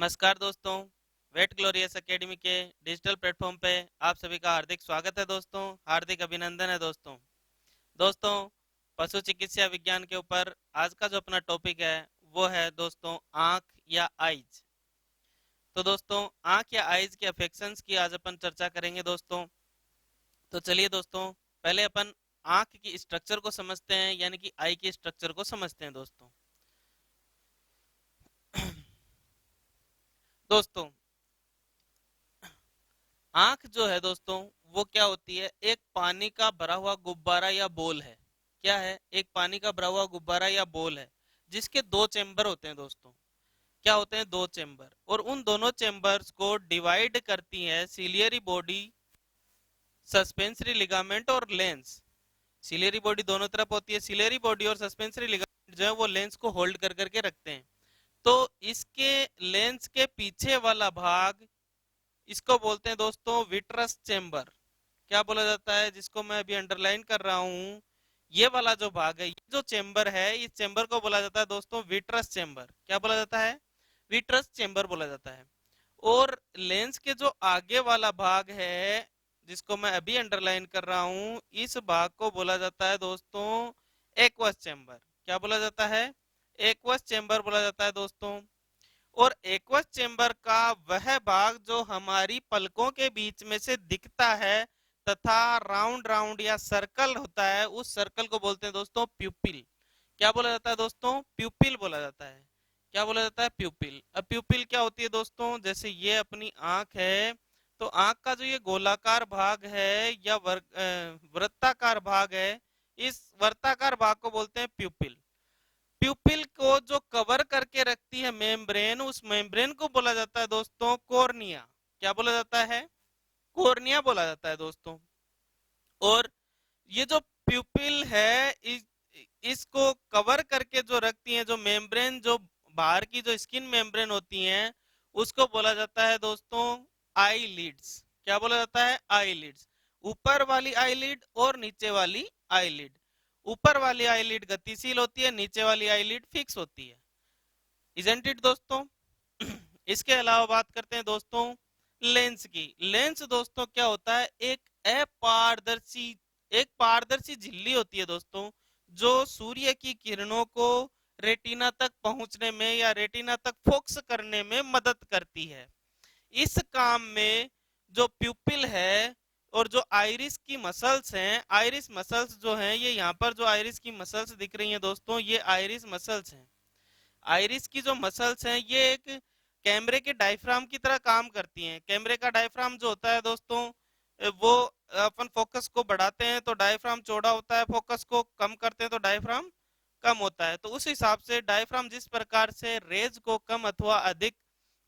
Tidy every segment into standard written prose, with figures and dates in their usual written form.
नमस्कार दोस्तों। Wait glorious academy के डिजिटल प्लेटफॉर्म पे आप सभी का हार्दिक स्वागत है दोस्तों। हार्दिक अभिनंदन है दोस्तों। दोस्तों, पशु चिकित्सा विज्ञान के ऊपर आज का जो अपना टॉपिक है वो है दोस्तों आंख या आइज। तो दोस्तों, आंख या आइज के अफेक्शंस की आज अपन चर्चा करेंगे दोस्तों। तो चलिए दोस्तों, पहले अपन आंख की स्ट्रक्चर को समझते हैं, यानी कि आई की स्ट्रक्चर को समझते हैं दोस्तों। दोस्तों, आंख जो है दोस्तों वो क्या होती है? एक पानी का भरा हुआ गुब्बारा या बोल है। क्या है? एक पानी का भरा हुआ गुब्बारा या बोल है जिसके दो चेंबर होते हैं दोस्तों। क्या होते हैं? दो चेंबर। और उन दोनों चेंबर्स को डिवाइड करती है सिलियरी बॉडी, सस्पेंसरी लिगामेंट और लेंस। सिलियरी बॉडी दोनों तरफ होती है। सिलियरी बॉडी और सस्पेंसरी लिगामेंट जो है वो लेंस को होल्ड कर करके रखते हैं। तो इसके लेंस के पीछे वाला भाग, इसको बोलते हैं दोस्तों विट्रस चेंबर। क्या बोला जाता है? जिसको मैं अभी अंडरलाइन कर रहा हूं, ये वाला जो भाग है, ये जो चेंबर है, इस चेंबर को बोला जाता है दोस्तों विट्रस चेंबर। क्या बोला जाता है? विट्रस चेंबर बोला जाता है। और लेंस के जो आगे वाला भाग है, जिसको मैं अभी अंडरलाइन कर रहा हूं, इस भाग को बोला जाता है दोस्तों एक्वस चेंबर। क्या बोला जाता है? एक्वस चेंबर बोला जाता है दोस्तों। और एक्वस चेंबर का वह भाग जो हमारी पलकों के बीच में से दिखता है तथा राउंड राउंड या सर्कल होता है, उस सर्कल को बोलते हैं दोस्तों प्यूपिल। क्या बोला जाता है दोस्तों? प्यूपिल बोला जाता है। क्या बोला जाता है? प्यूपिल। अब प्यूपिल क्या होती है दोस्तों? जैसे ये अपनी आंख है, तो आंख का जो ये गोलाकार भाग है या वृत्ताकार भाग है, इस वर्ताकार भाग को बोलते हैं प्यूपिल। प्यूपिल को जो कवर करके रखती है मेम्ब्रेन, उस मेम्ब्रेन को बोला जाता है दोस्तों कॉर्निया। क्या बोला जाता है? कॉर्निया बोला जाता है दोस्तों। और ये जो प्यूपिल है, इसको कवर करके जो रखती है, जो मेम्ब्रेन, जो बाहर की जो स्किन मेम्ब्रेन होती है, उसको बोला जाता है दोस्तों आई लिड्स। क्या बोला जाता है? आई लिड्स। ऊपर वाली आई लिड और नीचे वाली आई लिड। ऊपर वाली आईलिड गतिशील होती है, नीचे वाली आईलिड फिक्स होती है। इजंट इट दोस्तों? इसके अलावा बात करते हैं दोस्तों लेंस की। लेंस दोस्तों क्या होता है? अपारदर्शी एक पारदर्शी झिल्ली होती है दोस्तों, जो सूर्य की किरणों को रेटिना तक पहुंचने में या रेटिना तक फोकस करने में मदद करती है। इस काम में जो प्यूपिल है और जो आइरिस की मसल्स हैं, आइरिस मसल्स जो हैं, ये यहाँ पर जो आइरिस की मसल्स दिख रही हैं दोस्तों, ये आइरिस मसल्स हैं। आइरिस की जो मसल्स हैं ये एक कैमरे के डायफ्राम की तरह काम करती हैं। कैमरे का डायफ्राम जो होता है दोस्तों, वो अपन फोकस को बढ़ाते हैं तो डायफ्राम चौड़ा होता है, फोकस को कम करते हैं तो डायफ्राम कम होता है। तो उस हिसाब से डायफ्राम जिस प्रकार से रेज को कम अथवा अधिक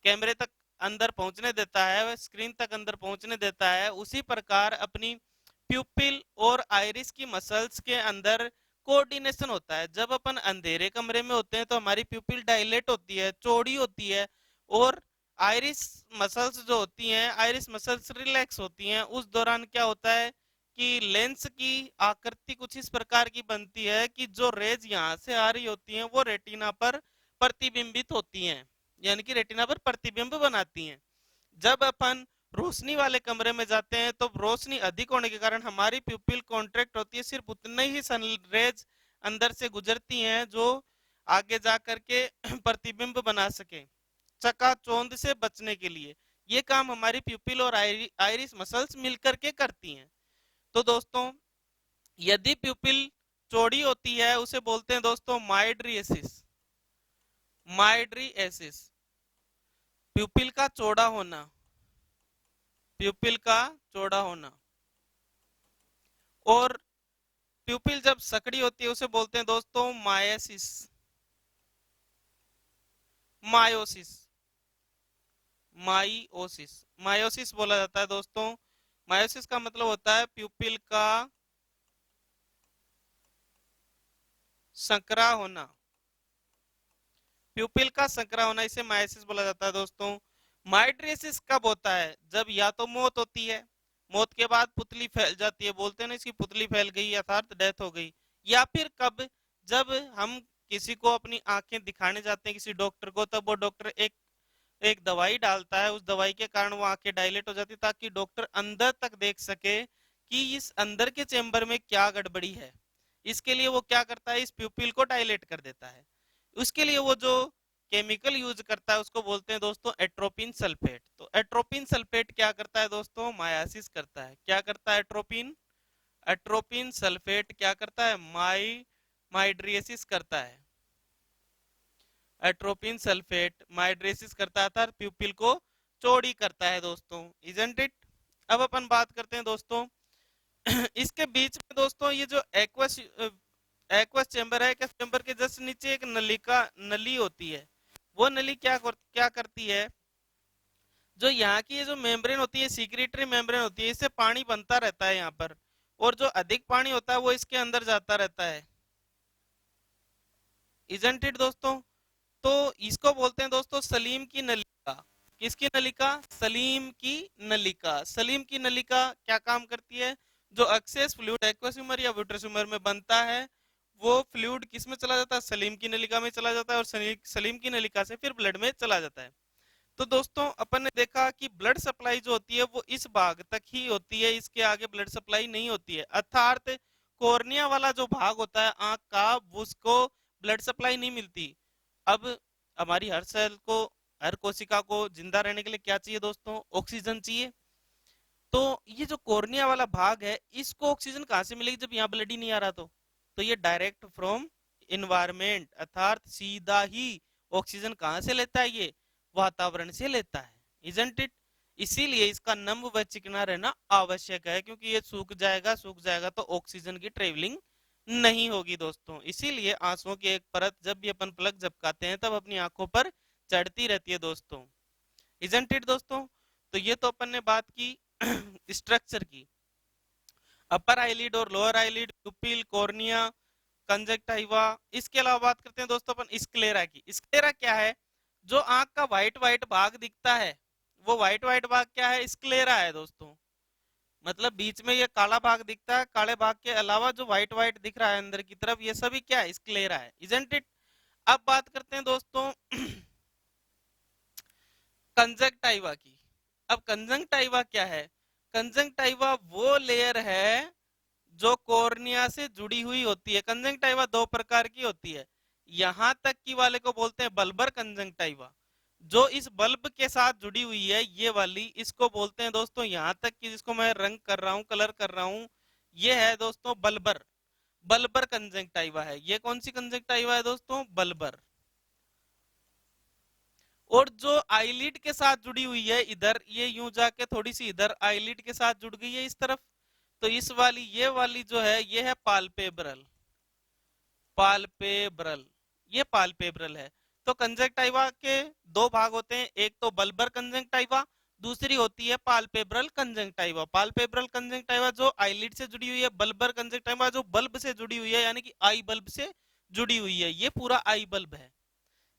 कैमरे तक अंदर पहुंचने देता है, स्क्रीन तक अंदर पहुंचने देता है, उसी प्रकार अपनी प्यूपिल और आइरिस की मसल्स के अंदर कोऑर्डिनेशन होता है। जब अपन अंधेरे कमरे में होते हैं तो हमारी प्यूपिल डायलेट होती है, चौड़ी होती है, और आइरिस मसल्स जो होती हैं, आइरिस मसल्स रिलैक्स होती हैं। उस दौरान क्या होता है कि लेंस की आकृति कुछ इस प्रकार की बनती है कि जो रेज यहाँ से आ रही होती हैं वो रेटिना पर प्रतिबिंबित होती हैं, यानी कि रेटिना पर प्रतिबिंब बनाती हैं। जब अपन रोशनी वाले कमरे में जाते हैं तो रोशनी अधिक होने के कारण हमारी प्यूपिल कॉन्ट्रैक्ट होती है, सिर्फ उतने ही सनरेज अंदर से गुजरती हैं जो आगे जा करके प्रतिबिंब बना सके, चकाचौंध से बचने के लिए। ये काम हमारी प्यूपिल और आइरिस मसल्स मिलकर के करती हैं। तो दोस्तों, यदि प्यूपिल चौड़ी होती है उसे बोलते हैं दोस्तों माइड्रिएसिस। माइड्रिएसिस, प्यूपिल का चौड़ा होना, प्यूपिल का चौड़ा होना। और प्यूपिल जब सकड़ी होती है उसे बोलते हैं दोस्तों मायोसिस। मायोसिस, माइओसिस, मायोसिस बोला जाता है दोस्तों। मायोसिस का मतलब होता है प्यूपिल का संकरा होना। प्यूपिल का संकरा होना, इसे मायोसिस बोला जाता है दोस्तों। माइड्रेसिस कब होता है? जब या तो मौत होती है, मौत के बाद पुतली फैल जाती है, बोलते हैं ना इसकी पुतली फैल गई अर्थात डेथ हो गई। या फिर कब? जब हम किसी को अपनी आंखें दिखाने जाते हैं किसी डॉक्टर को, तब वो डॉक्टर एक एक दवाई डालता है, उस दवाई के कारण वो आंखें डायलेट हो जाती है ताकि डॉक्टर अंदर तक देख सके कि इस अंदर के चेंबर में क्या गड़बड़ी है। इसके लिए वो क्या करता है, इस प्यूपिल को डायलेट कर देता है। उसके लिए वो जो केमिकल यूज करता है उसको बोलते हैं दोस्तों एट्रोपिन सल्फेट। तो एट्रोपिन सल्फेट क्या करता है दोस्तों, मायासिस करता है। क्या करता है एट्रोपिन, एट्रोपिन सल्फेट क्या करता है, माइड्रियसिस करता है। एट्रोपिन सल्फेट माइड्रेसिस करता है अर्थात प्यूपिल को चौड़ी करता है दोस्तों, इजंट इट। अब अपन बात करते हैं दोस्तों इसके बीच में दोस्तों ये जो एक्वस एक्वस चेंबर है, एक्वस चेंबर के जस्ट नीचे एक नली होती है। वो नली क्या करती है, जो यहाँ की ये जो मेम्ब्रेन होती है, सीक्रेटरी मेम्ब्रेन होती है, इससे पानी बनता रहता है यहाँ पर, और जो अधिक पानी होता है वो इसके अंदर जाता रहता है, इजंट इट दोस्तों। तो इसको बोलते हैं दोस्तों सलीम की नलिका। किसकी नलिका, सलीम की नलिका। सलीम की नलिका क्या काम करती है, जो एक्सेस फ्लूइड एक्वस ह्यूमर या विट्रस ह्यूमर में बनता है वो फ्लूइड किस में चला जाता है, सलीम की नलिका में चला जाता है, और सलीम की नलिका से फिर ब्लड में चला जाता है। तो दोस्तों अपन ने देखा कि ब्लड सप्लाई जो होती है वो इस भाग तक ही होती है, इसके आगे ब्लड सप्लाई नहीं होती है, अर्थात कॉर्निया वाला जो भाग होता है आंख का, उसको ब्लड सप्लाई नहीं मिलती। अब हमारी हर सेल को, हर कोशिका को जिंदा रहने के लिए क्या चाहिए दोस्तों, ऑक्सीजन चाहिए। तो ये जो कॉर्निया वाला भाग है इसको ऑक्सीजन कहाँ से मिलेगी जब यहाँ ब्लड ही नहीं आ रहा, तो ये डायरेक्ट फ्रॉम इन्वायरमेंट, अर्थात सीधा ही ऑक्सीजन कहाँ से लेता है, ये वातावरण से लेता है, इजंट इट। इसीलिए इसका नम व चिकना रहना आवश्यक है, क्योंकि ये सूख जाएगा तो ऑक्सीजन की ट्रेवलिंग नहीं होगी दोस्तों। इसीलिए आंसुओं की एक परत जब भी अपन पलक झपकाते हैं तब अपनी आंखों पर चढ़ती रहती है दोस्तों, इजंट इट दोस्तों। तो ये तो अपन ने बात की स्ट्रक्चर की, अपर आईलिड और लोअर आईलिड, प्यूपिल, कॉर्निया, कंजक्टिवा। इसके अलावा बात करते हैं दोस्तों अपन स्क्लेरा की। स्क्लेरा क्या है, जो आंख का व्हाइट व्हाइट भाग दिखता है वो व्हाइट व्हाइट भाग क्या है, स्क्लेरा है दोस्तों। मतलब बीच में ये काला भाग दिखता है, काले भाग के अलावा जो व्हाइट व्हाइट दिख रहा है अंदर की तरफ, ये सभी क्या है, स्क्लेरा है, इजंट इट। अब बात करते हैं दोस्तों कंजक्टाइवा की। अब कंजंक्टाइवा क्या है, कंजंक्टाइवा वो लेयर है जो कॉर्निया से जुड़ी हुई होती है। कंजंक्टाइवा दो प्रकार की होती है, यहां तक की वाले को बोलते हैं बल्बर कंजंक्टाइवा। जो इस बल्ब के साथ जुड़ी हुई है ये वाली, इसको बोलते हैं दोस्तों यहां तक की, जिसको मैं रंग कर रहा हूं, कलर कर रहा हूं, ये है दोस्तों बल्बर, बल्बर कंजंक्टाइवा है। ये कौन सी कंजंक्टाइवा है दोस्तों, बल्बर। और जो आईलिड के साथ जुड़ी हुई है इधर, ये यूं जाके थोड़ी सी इधर आईलिड के साथ जुड़ गई है इस तरफ, तो इस वाली ये वाली जो है ये है पाल्पेब्रल, पाल्पेब्रल, ये पाल्पेब्रल है। तो कंजक्टाइवा के दो भाग होते हैं, एक तो बल्बर कंजक्टाइवा, दूसरी होती है पाल्पेब्रल कंजक्टाइवा। पाल्पेब्रल कंजक्टाइवा जो आईलिड से जुड़ी हुई है, बल्बर कंजक्टाइवा जो बल्ब से जुड़ी हुई है, यानी कि आई बल्ब से जुड़ी हुई है। ये पूरा आई बल्ब है,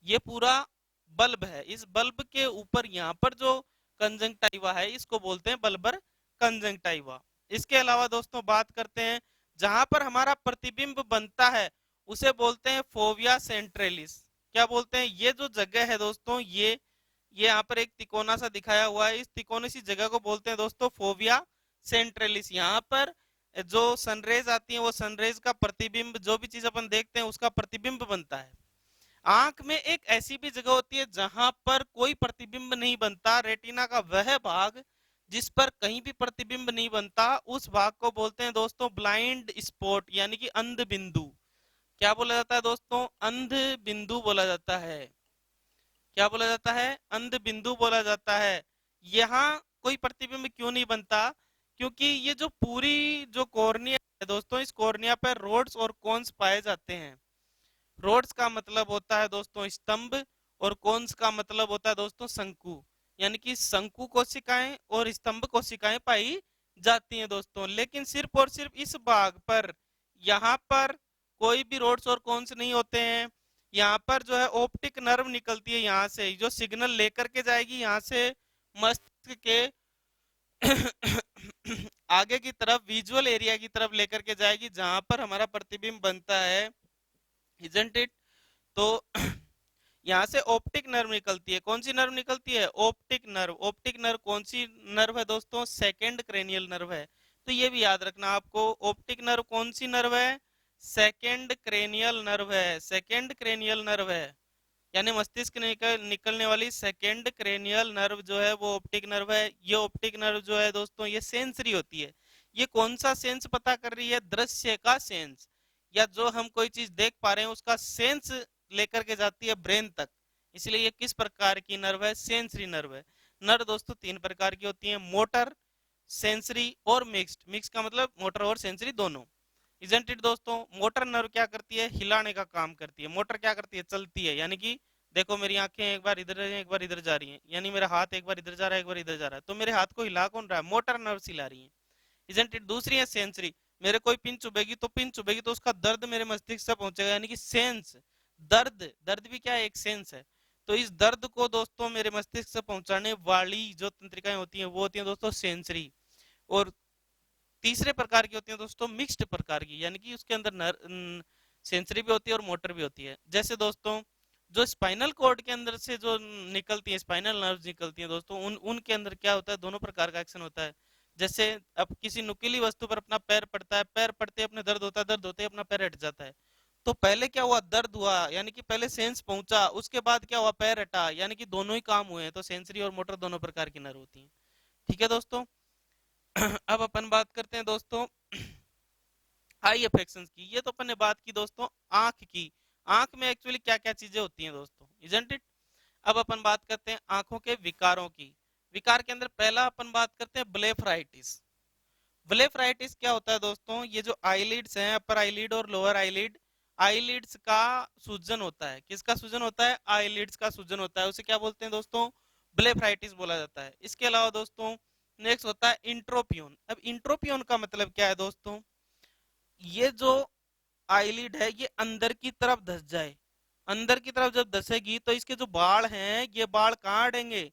ये पूरा बल्ब है। इस बल्ब के ऊपर यहाँ पर जो कंजंक्टाइवा है इसको बोलते हैं बल्बर कंजंक्टाइवा। इसके अलावा दोस्तों बात करते हैं जहां पर हमारा प्रतिबिंब बनता है उसे बोलते हैं फोविया सेंट्रलिस। क्या बोलते हैं, ये जो जगह है दोस्तों, ये यहाँ पर एक तिकोना सा दिखाया हुआ है, इस तिकोने सी जगह को बोलते हैं दोस्तों फोविया सेंट्रलिस। यहाँ पर जो सनरेज आती है वो सनरेज का प्रतिबिंब, जो भी चीज अपन देखते हैं उसका प्रतिबिंब बनता है। आंख में एक ऐसी भी जगह होती है जहां पर कोई प्रतिबिंब नहीं बनता, रेटिना का वह भाग जिस पर कहीं भी प्रतिबिंब नहीं बनता, उस भाग को बोलते हैं दोस्तों ब्लाइंड स्पॉट, यानी कि अंध बिंदु। क्या बोला जाता है दोस्तों, अंध बिंदु बोला जाता है। क्या बोला जाता है, अंध बिंदु बोला जाता है। यहाँ कोई प्रतिबिंब क्यों नहीं बनता, क्योंकि ये जो पूरी जो कॉर्निया है दोस्तों, इस कॉर्निया पर रोड्स और कोन्स पाए जाते हैं। रोड्स का मतलब होता है दोस्तों स्तंभ, और कोन्स का मतलब होता है दोस्तों शंकु, यानी कि शंकु कोशिकाएं और स्तंभ कोशिकाएं पाई जाती हैं दोस्तों। लेकिन सिर्फ और सिर्फ इस भाग पर, यहाँ पर कोई भी रोड्स और कोन्स नहीं होते हैं। यहाँ पर जो है ऑप्टिक नर्व निकलती है, यहाँ से जो सिग्नल लेकर के जाएगी यहाँ से मस्तिष्क के आगे की तरफ विजुअल एरिया की तरफ लेकर के जाएगी, जहां पर हमारा प्रतिबिंब बनता है, इजंट इट। तो यहाँ से ऑप्टिक नर्व निकलती है। कौन सी नर्व निकलती है? Optic nerve. ऑप्टिक नर्व कौन सी नर्व है दोस्तों? सेकेंड क्रेनियल नर्व है। तो ये भी याद रखना आपको, ऑप्टिक नर्व कौन सी नर्व है? सेकेंड क्रेनियल नर्व है। सेकेंड क्रेनियल नर्व है, यानी मस्तिष्क निकलने वाली सेकेंड क्रेनियल नर्व जो है वो ऑप्टिक नर्व है। ये ऑप्टिक नर्व जो है दोस्तों ये सेंसरी होती है। ये कौन सा सेंस पता कर रही है? दृश्य का सेंस, या जो हम कोई चीज देख पा रहे हैं उसका सेंस लेकर के जाती है ब्रेन तक। इसलिए ये किस प्रकार की नर्व है? सेंसरी नर्व है। नर्व दोस्तों तीन प्रकार की होती है, मोटर, सेंसरी और मिक्स्ड। मिक्स का मतलब मोटर और सेंसरी दोनों। इजंट इट दोस्तों? मोटर नर्व क्या करती है? हिलाने का काम करती है। मोटर क्या करती है? चलती है। यानी कि देखो मेरी आंखें एक बार इधर एक बार इधर जा रही हैं, यानी मेरा हाथ एक बार इधर जा रहा है एक बार इधर जा रहा है, तो मेरे हाथ को हिला कौन रहा है? मोटर नर्व हिला रही है। Isn't it? दूसरी है सेंसरी। मेरे कोई पिन चुभेगी तो पिन चुभेगी तो उसका दर्द मेरे मस्तिष्क तक पहुंचेगा, यानी कि सेंस। दर्द, दर्द भी क्या है? एक सेंस है। तो इस दर्द को दोस्तों मेरे मस्तिष्क से पहुंचाने वाली जो तंत्रिकाएं होती हैं वो होती हैं दोस्तों सेंसरी। और तीसरे प्रकार की होती है दोस्तों मिक्स्ड प्रकार की, यानी कि उसके अंदर सेंसरी भी होती है और मोटर भी होती है। जैसे दोस्तों जो स्पाइनल कॉर्ड के अंदर से जो निकलती है, स्पाइनल नर्व्स निकलती हैं दोस्तों, उनके अंदर क्या होता है? दोनों प्रकार का एक्शन होता है। जैसे अब किसी नुकीली वस्तु पर अपना पैर पड़ता है, पैर पड़ते अपने दर्द होता है, दर्द होते अपना पैर हट जाता है। तो पहले क्या हुआ? दर्द हुआ, यानी कि पहले सेंस पहुंचा, उसके बाद क्या हुआ? पैर हटा, यानी कि दोनों ही काम हुए हैं। तो सेंसरी और मोटर दोनों प्रकार की नर्व होती है। ठीक है दोस्तों। अब अपन बात करते हैं दोस्तों आई अफेक्शंस की। ये तो अपन ने बात की दोस्तों आंख की। आंख में एक्चुअली क्या क्या चीजें होती हैं दोस्तों, इजंट इट? अब अपन बात करते हैं आंखों के विकारों की। विकार के अंदर पहला अपन बात करते हैं ब्लेफराइटिस। ब्लेफराइटिस क्या होता है दोस्तों? ये जो आईलिड्स हैं, अपर आईलिड और लोअर आईलिड, आईलिड्स का सूजन होता है। किसका सूजन होता है? आईलिड्स का सूजन होता है। उसे क्या बोलते हैं दोस्तों? ब्लेफराइटिस बोला जाता है। इसके अलावा दोस्तों नेक्स्ट होता है इंट्रोपियोन। अब इंट्रोपियोन का मतलब क्या है दोस्तों? ये जो आईलिड है ये अंदर की तरफ धस जाए। अंदर की तरफ जब धसेगी तो इसके जो बाल हैं ये बाल कहाँ अड़ेंगे?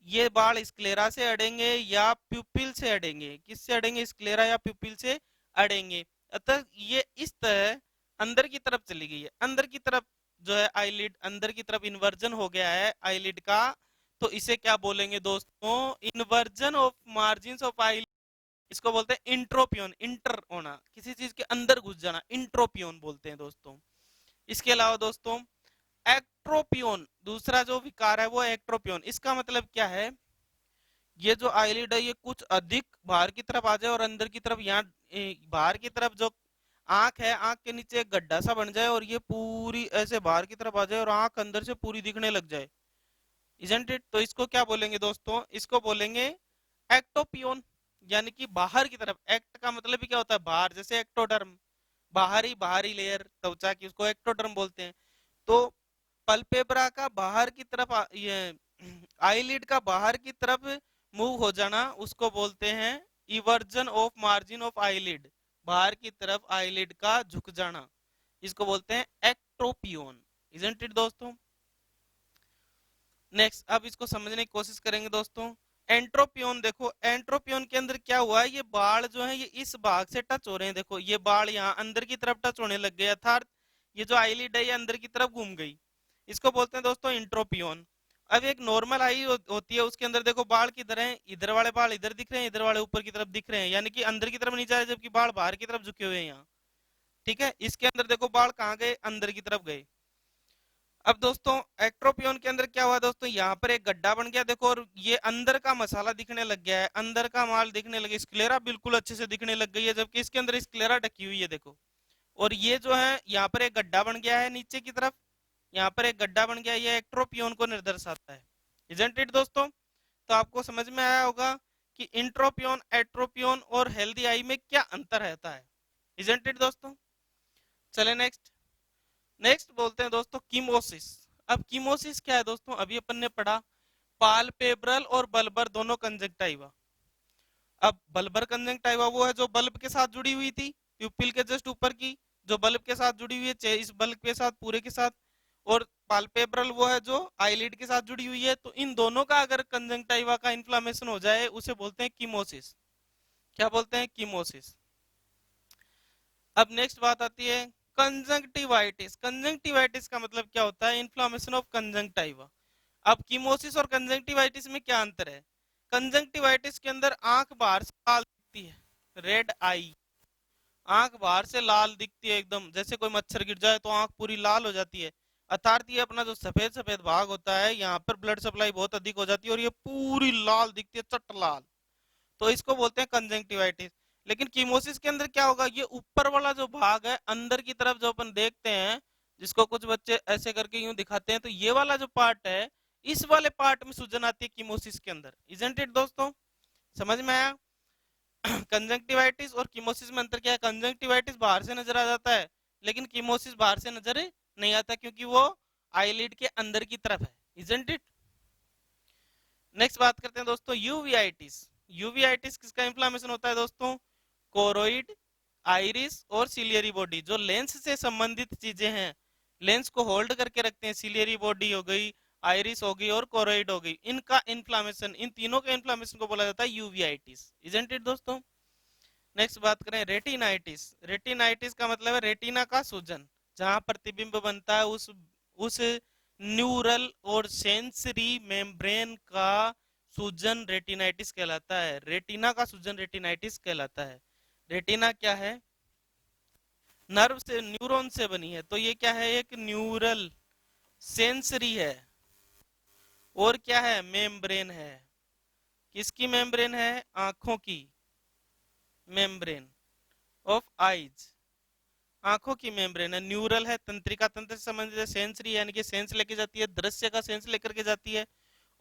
ये बाल स्क्लेरा से अड़ेंगे या प्यूपिल से अड़ेंगे? किससे अड़ेंगे? स्क्लेरा या प्यूपिल से अड़ेंगे। अतः ये इस तरह अंदर की तरफ चली गई है। अंदर की तरफ जो है आईलिड, अंदर की तरफ इन्वर्जन हो गया है आईलिड का। तो इसे क्या बोलेंगे दोस्तों? Inversion of margin of eyelid. इसको बोलते हैं इंट्रोपियन। इंटर होना, किसी चीज के अंदर घुस जाना, इंट्रोपियन बोलते हैं दोस्तों। इसके अलावा दोस्तों एक्ट्रोपियन, दूसरा जो विकार है वो एक्ट्रोपियन। इसका मतलब क्या है? ये जो आईलिड है ये कुछ अधिक बाहर की तरफ आ जाए और अंदर की तरफ यहाँ बाहर की तरफ जो आंख है, आंख के नीचे एक गड्ढा सा बन जाए और ये पूरी ऐसे बाहर की तरफ आ जाए और आंख अंदर से पूरी दिखने लग जाए। Isn't it? तो इसको क्या बोलेंगे दोस्तों? इसको बोलेंगे एक्टोपियन, यानी कि बाहर की तरफ। एक्ट का मतलब भी क्या होता है? बाहर, जैसे एक्टोडर्म, बाहरी बाहरी लेयर त्वचा की, उसको एक्टोडर्म बोलते हैं। तो पल्पेब्रा का बाहर की तरफ ये आईलिड का बाहर की तरफ मूव हो जाना उसको बोलते हैं eversion of margin of eyelid. बाहर की तरफ आईलिड का झुक जाना, इसको बोलते हैं एक्ट्रोपियन। इजंट इट दोस्तों? नेक्स्ट अब इसको समझने की कोशिश करेंगे दोस्तों। एंट्रोपियन, देखो एंट्रोपियन के अंदर क्या हुआ है? ये बाल जो है ये इस भाग से टच हो रहे हैं। देखो ये बाल यहाँ अंदर की तरफ टच होने लग गए, अर्थात ये जो आईलिड है ये अंदर की तरफ घूम गई। इसको बोलते हैं दोस्तों इंट्रोपियन। अब एक नॉर्मल आई होती है, उसके अंदर देखो बाल किधर हैं? इधर वाले बाल इधर दिख रहे हैं, इधर वाले ऊपर की तरफ दिख रहे हैं, यानी कि अंदर की तरफ नहीं जा रहे, जबकि बाल बाहर की तरफ झुके हुए हैं यहाँ। ठीक है, इसके अंदर देखो बाल कहाँ गए? अंदर की तरफ गए। अब दोस्तों एक्ट्रोपियन के अंदर क्या हुआ दोस्तों? यहाँ पर एक गड्ढा बन गया देखो, और ये अंदर का मसाला दिखने लग गया है, अंदर का माल दिखने लगे, स्क्लेरा बिल्कुल अच्छे से दिखने लग गई है, जबकि इसके अंदर स्क्लेरा ढकी हुई है देखो। और ये जो है यहाँ पर एक गड्ढा बन गया है नीचे की तरफ, यहाँ पर एक गड्ढा बन गया, ये एक्ट्रोपियन को निर्दर्शाता है। इजंट इट दोस्तों? तो आपको समझ में आया होगा कि इंट्रोपियन, एट्रोपियन और हेल्दी आई में क्या अंतर रहता है। इजंट इट दोस्तों? चले नेक्स्ट। नेक्स्ट बोलते हैं दोस्तों कीमोसिस। अब कीमोसिस क्या है दोस्तों? अभी अपन ने पढ़ा पाल्पेब्रल और बल्बर दोनों कंजक्टाइवा। अब बल्बर कंजक्टाइवा वो है जो बल्ब के साथ जुड़ी हुई थी, प्यूपिल के जस्ट ऊपर की, जो बल्ब के साथ जुड़ी हुई है, इस बल्ब के साथ पूरे के साथ। और पाल्पेब्रल वो है जो आईलिड के साथ जुड़ी हुई है। तो इन दोनों का अगर कंजक्टाइवा का इन्फ्लामेशन हो जाए उसे बोलते हैं कीमोसिस। क्या बोलते हैं? कीमोसिस। अब नेक्स्ट बात आती है कंजंक्टिवाइटिस, कंजंक्टिवाइटिस का मतलब क्या होता है? Inflammation of conjunctiva. अब कीमोसिस और कंजंक्टिवाइटिस में क्या अंतर है? कंजंक्टिवाइटिस के अंदर आंख बाहर से लाल दिखती है, रेड आई, आंख बाहर से लाल दिखती है एकदम, जैसे कोई मच्छर गिर जाए तो आंख पूरी लाल हो जाती है। अर्थात ये अपना जो सफेद सफेद भाग होता है, यहाँ पर ब्लड सप्लाई बहुत अधिक हो जाती है और ये पूरी लाल दिखती है, चट लाल। तो इसको बोलते हैं कंजंक्टिवाइटिस। लेकिन कीमोसिस के अंदर क्या होगा? ये ऊपर वाला जो भाग है अंदर की तरफ जो अपन देखते हैं, जिसको कुछ बच्चे ऐसे करके यूं दिखाते हैं, तो ये वाला जो पार्ट है, इस वाले पार्ट में सूजन आती है कीमोसिस के अंदर। इजंट इट दोस्तों? समझ में आया? कंजंक्टिवाइटिस और कीमोसिस में अंतर क्या है? कंजंक्टिवाइटिस बाहर से नजर आ जाता है, लेकिन कीमोसिस बाहर से नजर नहीं आता, क्योंकि वो आईलिड के अंदर की तरफ है। Isn't it? नेक्स्ट बात करते हैं दोस्तों यूवीआईटिस। यूवीआईटिस किसका इन्फ्लामेशन होता है दोस्तों? कोरोइड, आइरिस और सिलियरी बॉडी, जो लेंस से संबंधित चीजें हैं, लेंस को होल्ड करके रखते हैं, सिलियरी बॉडी हो गई, आइरिस हो गई और कोरोइड हो गई, इनका इन्फ्लामेशन, इन तीनों के इन्फ्लामेशन को बोला जाता है यूवीआईटिस। इजंट इट दोस्तों? नेक्स्ट बात करें रेटिनाइटिस। रेटिनाइटिस का मतलब है रेटिना का सूजन, जहां प्रतिबिंब बनता है उस न्यूरल और सेंसरी मेम्ब्रेन का सूजन रेटिनाइटिस कहलाता है। रेटिना का सूजन रेटिनाइटिस कहलाता है। रेटिना क्या है? नर्व से, न्यूरॉन से बनी है, तो ये क्या है? एक न्यूरल सेंसरी है, और क्या है? मेम्ब्रेन है। किसकी मेम्ब्रेन है? आंखों की मेम्ब्रेन ऑफ आईज, आंखों की मेम्ब्रेन है। न्यूरल है, तंत्रिका तंत्र से संबंधित है। सेंसरी यानी कि सेंस लेके जाती है, दृश्य का सेंस लेकर के जाती है।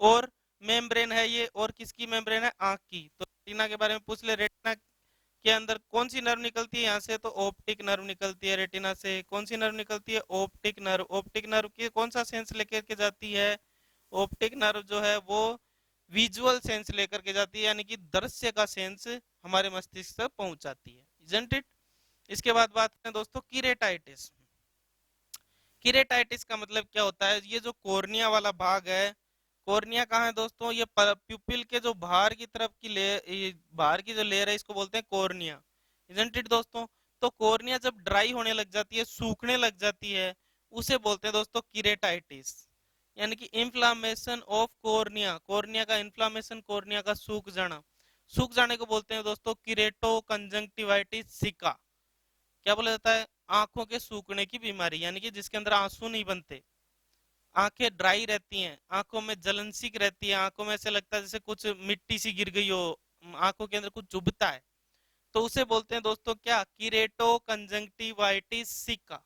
और मेम्ब्रेन है ये, और किसकी मेम्ब्रेन है? आंख की। तो रेटिना के बारे में पूछ ले, रेटिना के अंदर कौन सी नर्व निकलती है? यहाँ से तो ऑप्टिक नर्व निकलती है। रेटिना से कौन सी नर्व निकलती है? Optic nerve. ऑप्टिक नर्व की कौन सा सेंस लेकर के जाती है? ऑप्टिक नर्व जो है वो विजुअल सेंस लेकर के जाती है, यानी कि दृश्य का सेंस हमारे मस्तिष्क तक पहुंचाती है। Isn't it? इसके बाद बात करें दोस्तों किरेटाइटिस। किरेटाइटिस का मतलब क्या होता है? ये जो कोर्निया वाला भाग है, कोर्निया कहाँ है दोस्तों? ये प्यूपिल के जो बाहर की तरफ की लेयर, बाहर की जो लेयर है, इसको बोलते हैं कोर्निया। इजंट इट दोस्तों? तो कोर्निया जब ड्राई होने लग जाती है, सूखने लग जाती है, उसे बोलते हैं दोस्तों किरेटाइटिस, यानी कि इन्फ्लामेशन ऑफ कोर्निया। कोर्निया का इन्फ्लामेशन, कोर्निया का सूख जाना, सूख जाने को बोलते हैं दोस्तों किरेटो कंजंक्टिवाइटिस सिका। क्या बोला जाता है? आंखों के सूखने की बीमारी, यानी कि जिसके अंदर आंसू नहीं बनते, आंखें ड्राई रहती हैं, आंखों में जलन सी रहती है, आंखों में ऐसे लगता है जैसे कुछ मिट्टी सी गिर गई हो, आंखों के अंदर कुछ चुभता है, तो उसे बोलते हैं दोस्तों क्या? किरेटो कंजंक्टिवाइटिस सिका।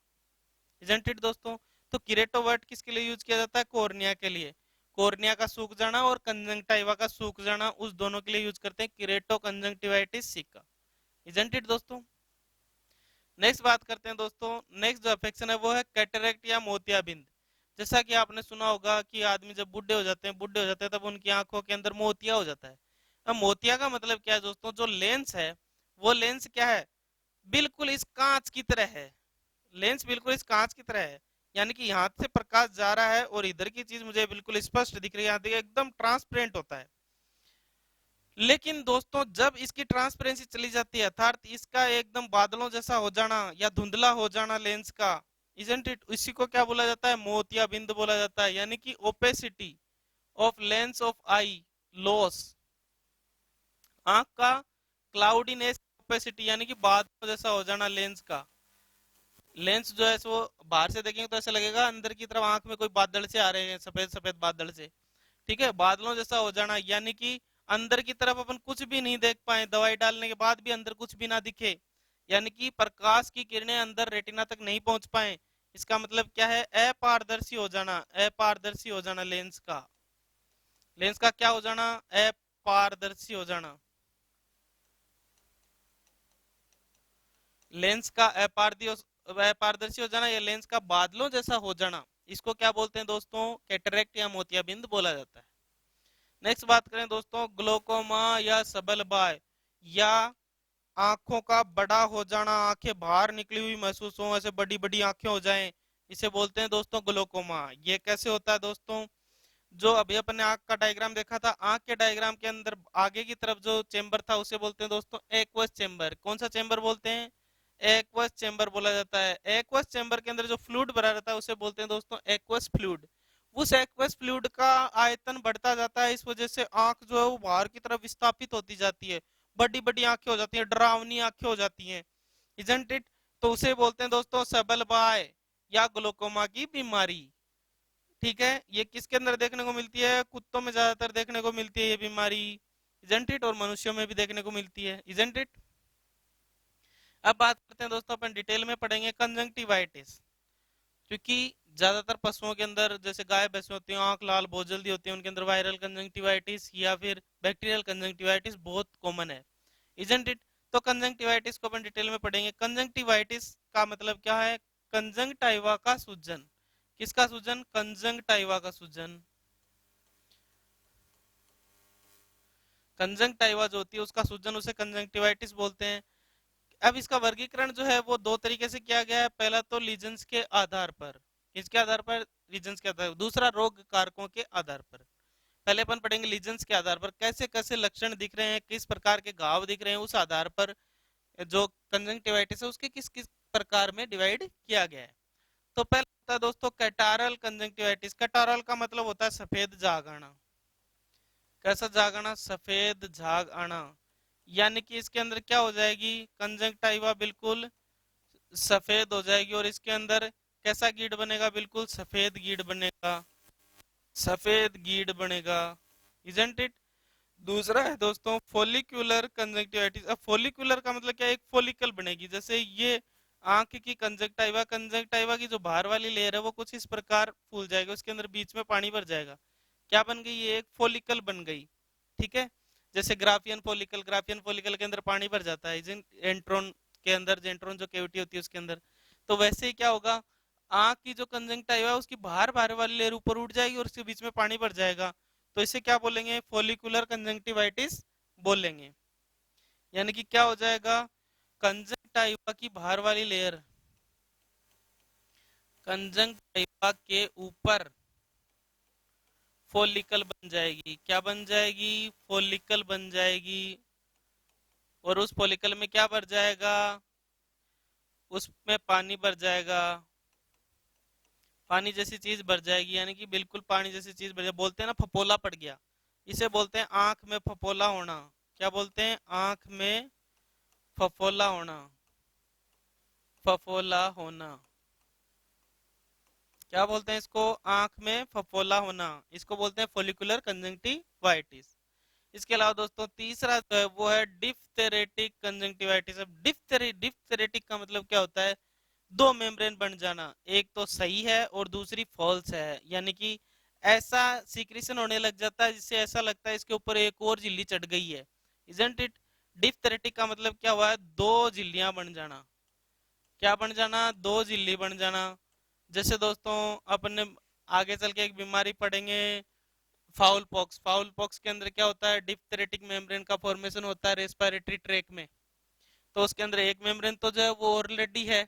इजंट इट दोस्तों? तो किरेटो वर्ड किसके लिए यूज किया जाता है? कोर्निया के लिए। कोर्निया का सूख जाना और कंजंक्टिवा का सूख जाना, उस दोनों के लिए यूज करते हैं किरेटो कंजंक्टिवाइटिस सिका। इजंट इट दोस्तों? नेक्स्ट बात करते हैं दोस्तों, नेक्स्ट जो अफेक्शन है वो है कैटरेक्ट या मोतियाबिंद। जैसा कि आपने सुना होगा कि आदमी जब बुढ़े हो जाते हैं तब उनकी आंखों के अंदर मोतिया हो जाता है। अब मोतिया का मतलब क्या है दोस्तों? जो लेंस है, वो लेंस क्या है? बिल्कुल इस कांच की तरह है। लेंस बिल्कुल इस कांच की तरह है, यानी कि यहाँ से प्रकाश जा रहा है और इधर की चीज मुझे बिल्कुल स्पष्ट दिख रही है, यहाँ देखिए एकदम ट्रांसपेरेंट होता है। लेकिन दोस्तों जब इसकी ट्रांसपेरेंसी चली जाती है, अर्थात इसका एकदम बादलों जैसा हो जाना या धुंधला हो जाना लेंस का, इजंट इट? इसी को क्या बोला जाता है? मोतियाबिंद बोला जाता है, यानी कि opacity of lens of I loss, आंख का क्लाउडीनेस, ओपेसिटी यानी कि बादलों जैसा हो जाना लेंस का। लेंस जो है सो बाहर से देखेंगे तो ऐसा लगेगा अंदर की तरफ आंख में कोई बादल से आ रहे हैं, सफेद सफेद बादल से। ठीक है, बादलों जैसा हो जाना, यानी कि अंदर की तरफ अपन कुछ भी नहीं देख पाए, दवाई डालने के बाद भी अंदर कुछ भी ना दिखे, यानी कि प्रकाश की किरणें अंदर रेटिना तक नहीं पहुंच पाए। इसका मतलब क्या है? अपारदर्शी हो जाना, अपारदर्शी हो जाना लेंस का। लेंस का क्या हो जाना? अपारदर्शी हो जाना। लेंस का अपारदर्शी हो जाना या लेंस का बादलों जैसा हो जाना, इसको क्या बोलते हैं दोस्तों? कैटरेक्ट या मोतियाबिंद बोला जाता है। नेक्स्ट बात करें दोस्तों ग्लोकोमा या सबल बाय, या आंखों का बड़ा हो जाना, आंखें बाहर निकली हुई महसूस हो, ऐसे बड़ी बड़ी आंखें हो जाएं, इसे बोलते हैं दोस्तों ग्लोकोमा। ये कैसे होता है दोस्तों? जो अभी अपन ने आंख का डायग्राम देखा था, आंख के डायग्राम के अंदर आगे की तरफ जो चेंबर था उसे बोलते हैं दोस्तों एक्वस चेंबर। कौन सा चेंबर बोलते हैं? एक्वस चेंबर बोला जाता है। एक्वस चेंबर के अंदर जो फ्लूइड भरा रहता है उसे बोलते हैं दोस्तों एक्वस फ्लूइड। उस एक्वस फ्लूइड का आयतन बढ़ता जाता है, इस वजह से आंख जो है वो बाहर की तरफ विस्थापित होती जाती है, बड़ी बड़ी आंखें हो जाती हैं, डरावनी आंखें हो जाती हैं, इजंट इट। तो उसे बोलते हैं दोस्तों सबल बाय या ग्लोकोमा की बीमारी। ठीक है, ये किसके अंदर देखने को मिलती है? कुत्तों में ज्यादातर देखने को मिलती है ये बीमारी, इजंट इट, और मनुष्यों में भी देखने को मिलती है, इजंट इट। अब बात करते हैं दोस्तों, अपन डिटेल में पढ़ेंगे कंजंक्टिवाइटिस। क्योंकि ज्यादातर पशुओं के अंदर, जैसे गाय भैंस होती हैं, आंख लाल बहुत जल्दी होती है, उनके अंदर वायरल कंजंक्टिवाइटिस या फिर बैक्टीरियल कंजंक्टिवाइटिस बहुत कॉमन है, इजंट इट। तो कंजंक्टिवाइटिस को अपन डिटेल में पढ़ेंगे। कंजंक्टिवाइटिस का मतलब क्या है? कंजंक्टाइवा का सूजन। किसका सूजन? कंजंक्टाइवा का सूजन। कंजंक्टाइवा जो होती है उसका सूजन, उसे कंजंक्टिवाइटिस बोलते हैं। अब इसका वर्गीकरण जो है वो दो तरीके से किया गया है। पहला तो लीजन्स के आधार पर, किसके आधार पर? लीजन्स के आधार पर। दूसरा रोग कारकों के आधार पर। पहले अपन पढ़ेंगे लीजन्स के आधार पर, कैसे कैसे लक्षण दिख रहे हैं, किस प्रकार के घाव दिख रहे हैं, उस आधार पर जो कंजंक्टिवाइटिस है उसके किस किस प्रकार में डिवाइड किया गया है। तो पहला होता है दोस्तों कैटारल कंजंक्टिवाइटिस। कैटारल का मतलब होता है सफेद झाग आना। कैसा झाग आना? सफेद झाग आना। यानी कि इसके अंदर क्या हो जाएगी? कंजंक्टाइवा बिल्कुल सफेद हो जाएगी, और इसके अंदर कैसा गिड बनेगा? बिल्कुल सफेद गिड बनेगा, सफेद गिड बनेगा, इजंट इट। दूसरा है दोस्तों फोलिकुलर कंजंक्टिवाइटिस। अब फोलिकुलर का मतलब क्या है? एक फोलिकल बनेगी, जैसे ये आंख की कंजंक्टाइवा, कंजंक्टाइवा की जो बाहर वाली लेयर है वो कुछ इस प्रकार फूल जाएगी, उसके अंदर बीच में पानी भर जाएगा। क्या बन गई? ये एक फोलिकल बन गई। ठीक है, जैसे ग्राफियन फोलिकल, ग्राफियन फोलिकल के अंदर पानी भर जाता है एंट्रोन के अंदर, जेंट्रोन जो कैविटी होती है उसके अंदर। तो वैसे ही क्या होगा? आंख की जो कंजंक्टाइवा है उसकी बाहर बाहर वाली लेयर ऊपर उठ जाएगी और उसके बीच में पानी भर जाएगा। तो इसे क्या बोलेंगे? फोलिकुलर कंजंक्टिवाइटिस बोलेंगे। यानी कि क्या हो जाएगा? कंजंक्टाइवा की बाहर वाली लेयर कंजंक्टाइवा के ऊपर फोलिकल बन जाएगी। क्या बन जाएगी? फोलिकल बन जाएगी। और उस फोलिकल में क्या भर जाएगा? उसमें पानी भर जाएगा, पानी जैसी चीज भर जाएगी, यानी कि बिल्कुल पानी जैसी चीज भर जाएगी। बोलते हैं ना फपोला पड़ गया, इसे बोलते हैं आंख में फपोला होना। क्या बोलते हैं? आंख में फफोला होना, फफोला होना। क्या बोलते हैं इसको? आंख में फफोला होना। इसको बोलते हैं फोलिकुलर कंजंक्टिवाइटिस। इसके अलावा दोस्तों तीसरा जो है वो है डिफ्थेरेटिक कंजंक्टिवाइटिस। अब डिफ्थेरेटिक का मतलब क्या होता है? दो मेम्ब्रेन बन जाना, एक तो सही है और दूसरी फॉल्स है। यानी कि ऐसा सीक्रेशन होने लग जाता है जिससे ऐसा लगता है इसके ऊपर एक और झिल्ली चढ़ गई है, इजंट इट। डिफ्थेरेटिक का मतलब क्या हुआ है? दो झिल्लियां बन जाना। क्या बन जाना? दो झिल्ली बन जाना। जैसे दोस्तों अपन ने आगे चल के एक बीमारी पढ़ेंगे, फाउल पॉक्स। फाउल पॉक्स के अंदर क्या होता है? डिफ्थेरेटिक मेम्ब्रेन का फॉर्मेशन होता है रेस्पिरेटरी ट्रैक में। तो उसके अंदर एक मेम्ब्रेन तो जो है वो ऑलरेडी है,